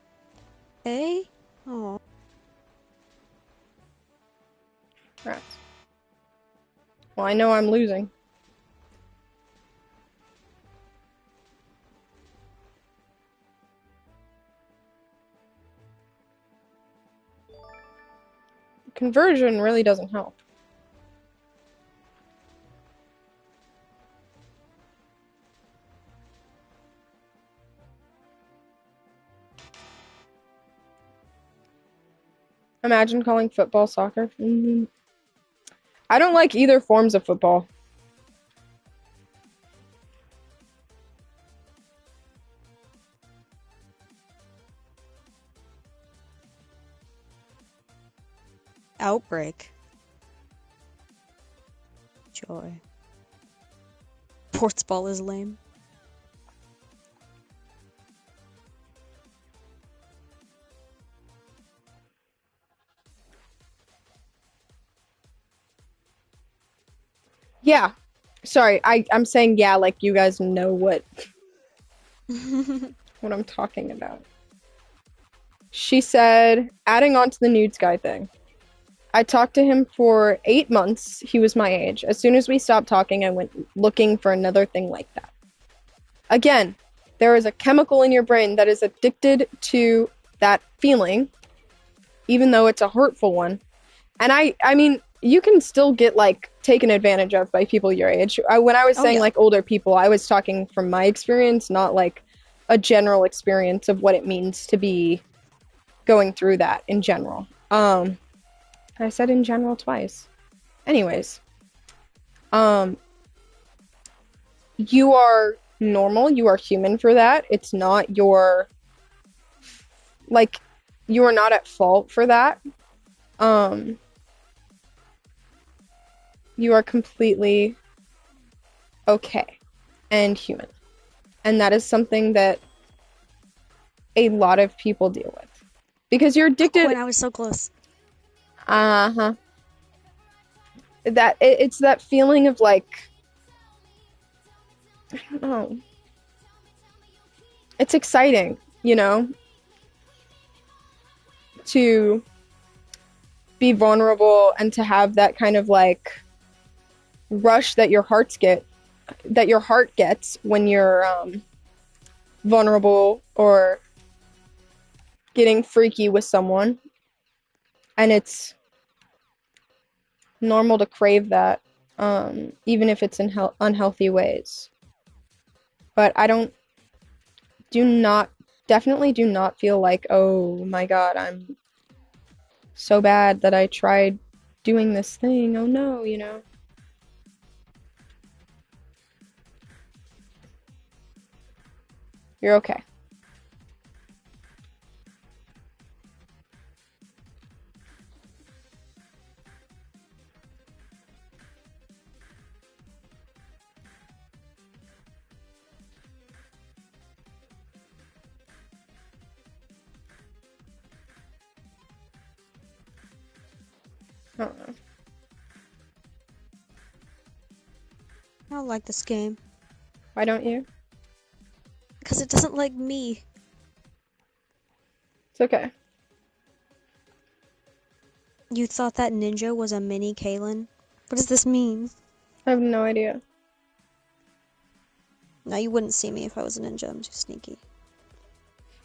A? Oh. Right. Well, I know I'm losing. Conversion really doesn't help. Imagine calling football soccer. I don't like either forms of football. Outbreak. Joy. Sports ball is lame. Yeah. Sorry, I'm saying yeah like you guys know what I'm talking about. She said, adding on to the nudes guy thing. I talked to him for 8 months. He was my age. As soon as we stopped talking, I went looking for another thing like that. Again, there is a chemical in your brain that is addicted to that feeling, even though it's a hurtful one. And I mean, you can still get like taken advantage of by people your age. When I was Oh saying yeah. like older people, I was talking from my experience, not like a general experience of what it means to be going through that in general. I said in general twice. Anyways, um, you are normal. You are human for that. It's not your like you are not at fault for that. Um, you are completely okay and human. And that is something that a lot of people deal with. Because you're addicted. Quinn, I was so close. Uh-huh. It's that feeling of like I don't know. It's exciting, you know, to be vulnerable and to have that kind of like rush that your heart gets when you're vulnerable or getting freaky with someone, and it's normal to crave that, even if it's in unhealthy ways. But I don't do not definitely do not feel like, oh my god, I'm so bad that I tried doing this thing. Oh no, you know. You're okay. I don't know. I don't like this game. Why don't you? Because it doesn't like me. It's okay. You thought that ninja was a mini Kaylin? What does this mean? I have no idea. No, you wouldn't see me if I was a ninja. I'm too sneaky.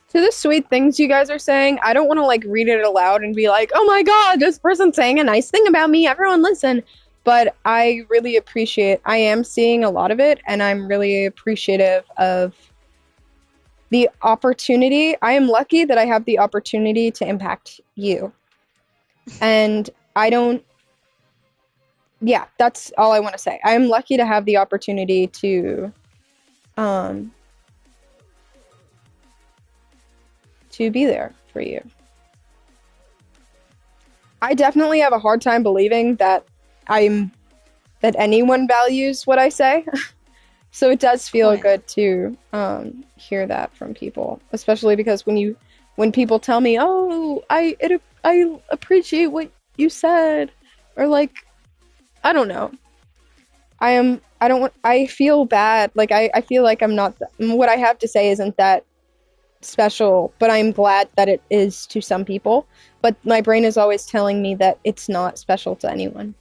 To the sweet things you guys are saying, I don't want to like read it aloud and be like, oh my god, this person's saying a nice thing about me. Everyone listen. But I am seeing a lot of it, and I'm really appreciative of the opportunity. I am lucky that I have the opportunity to impact you. And I don't, yeah, that's all I want to say. I am lucky to have the opportunity um, to be there for you. I definitely have a hard time believing that I'm that anyone values what I say. So it does feel Quinn. good to hear that from people, especially because when people tell me, "Oh, I appreciate what you said," or like I don't know, I don't want I feel bad. Like I feel like I'm not what I have to say isn't that special, but I'm glad that it is to some people. But my brain is always telling me that it's not special to anyone.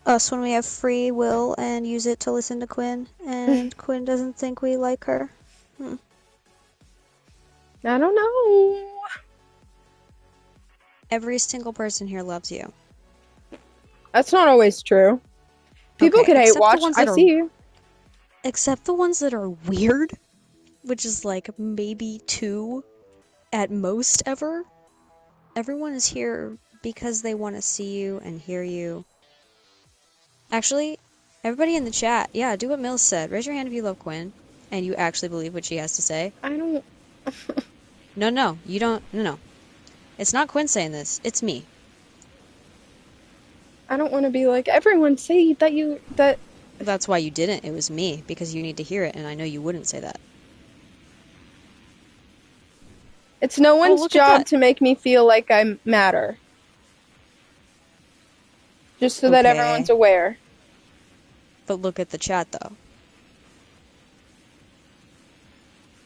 Us when we have free will and use it to listen to Quinn, I and Quinn doesn't think we like her. Hmm. don't know. Every single person here loves you. That's not always true. People Okay, could hate watch. I see you. except the ones that are weird, which is like maybe two at most ever. Everyone is here because they want to see you and hear you. Actually, everybody in the chat, yeah, do what Mills said. Raise your hand if you love Quinn and you actually believe what she has to say. I don't. No, no, you don't. No, no. It's not Quinn saying this. It's me. I don't want to be like everyone say that you that That's why you didn't. It was me because you need to hear it, and I know you wouldn't say that. it's no Oh, one's look at job that. to make me feel like I matter. Just so that everyone's Okay. aware. But look at the chat, though.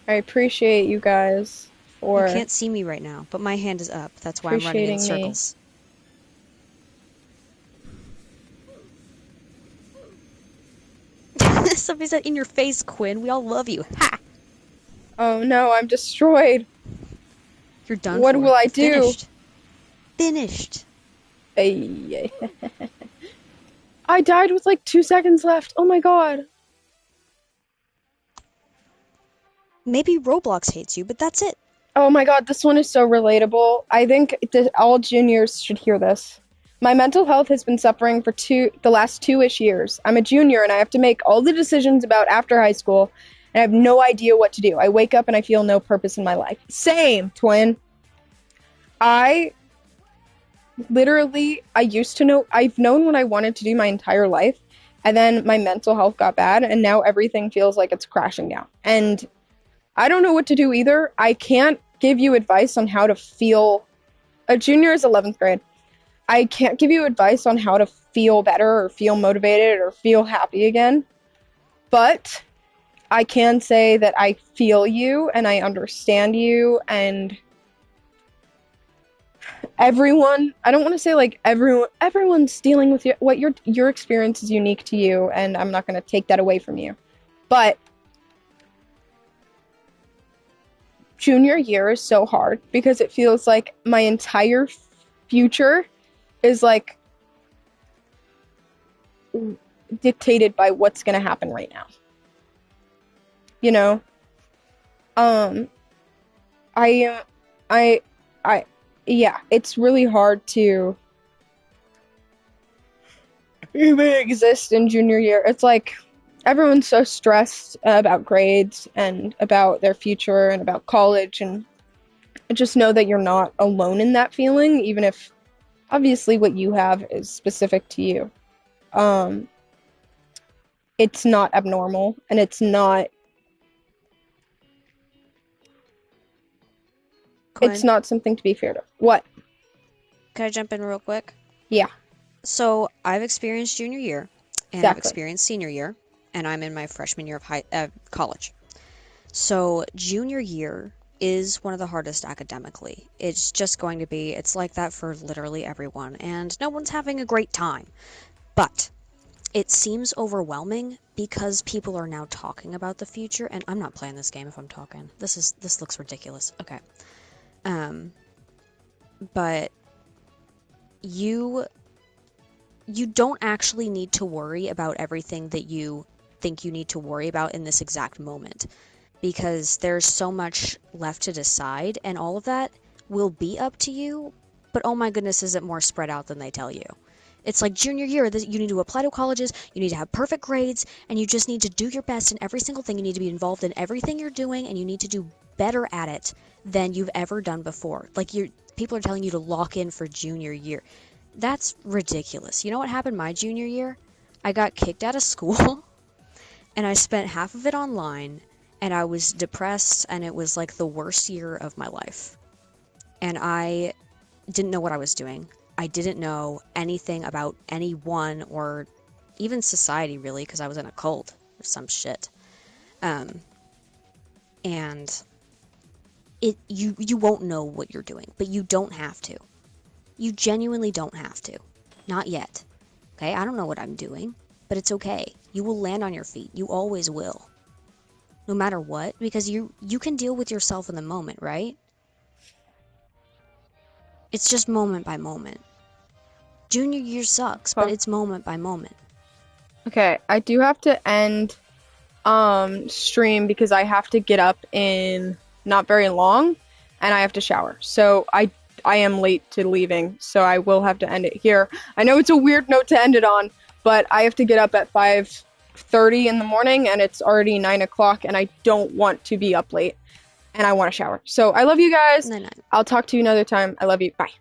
I appreciate you guys You for can't see me right now, but my hand is up. That's why I'm running in appreciating me. circles. Somebody said, in your face, Quinn. We all love you. Ha! Oh no, I'm destroyed. You're done What will for. I do? Finished. Finished. Ay, I died with like 2 seconds left. Oh my god. Maybe Roblox hates you, but that's it. Oh my god, this one is so relatable. I think all juniors should hear this. My mental health has been suffering for the last 2-ish years. I'm a junior and I have to make all the decisions about after high school, and I have no idea what to do. I wake up and I feel no purpose in my life. Same, twin. I I used to know, I've known what I wanted to do my entire life, and then my mental health got bad, and now everything feels like it's crashing down. And I don't know what to do either. I can't give you advice on how to feel. A junior is 11th grade. I can't give you advice on how to feel better or feel motivated or feel happy again. But I can say that I feel you and I understand you, and everyone, I don't want to say like everyone's dealing with what your experience is unique to you, and I'm not going to take that away from you. But junior year is so hard because it feels like my entire future is like dictated by what's going to happen right now. You know, um, I, I, I, yeah, it's really hard to even exist in junior year. It's like everyone's so stressed about grades and about their future and about college, and just know that you're not alone in that feeling, even if obviously what you have is specific to you. Um, it's not abnormal, and it's Quinn, not something to be feared of. What? can I jump in real quick? Yeah, So, I've experienced junior year, and I've exactly. experienced senior year, and I'm in my freshman year of college. So, junior year is one of the hardest academically. It's just going to be, it's like that for literally everyone, and no one's having a great time. But it seems overwhelming because people are now talking about the future, and I'm not playing this game if I'm talking. This looks ridiculous. Okay. Um, but you you don't actually need to worry about everything that you think you need to worry about in this exact moment, because there's so much left to decide, and all of that will be up to you. But oh my goodness, is it more spread out than they tell you? It's like junior year, you need to apply to colleges, you need to have perfect grades, and you just need to do your best in every single thing. You need to be involved in everything you're doing, and you need to do better at it than you've ever done before. Like, people are telling you to lock in for junior year. That's ridiculous. You know what happened my junior year? I got kicked out of school and I spent half of it online, and I was depressed, and it was like the worst year of my life. And I didn't know what I was doing. I didn't know anything about anyone or even society, really, because I was in a cult or some shit. Um, and you won't know what you're doing, but you don't have to. You genuinely don't have to. Not yet. Okay? I don't know what I'm doing, but it's okay. You will land on your feet. You always will. No matter what, because you can deal with yourself in the moment, right? It's just moment by moment. Junior year sucks, but Huh. it's moment by moment. Okay, I do have to end stream because I have to get up in not very long and I have to shower. So I am late to leaving, so I will have to end it here. I know it's a weird note to end it on, but I have to get up at 5:30 in the morning and it's already 9 o'clock and I don't want to be up late and I want to shower. So I love you guys. No, no. I'll talk to you another time. I love you. Bye.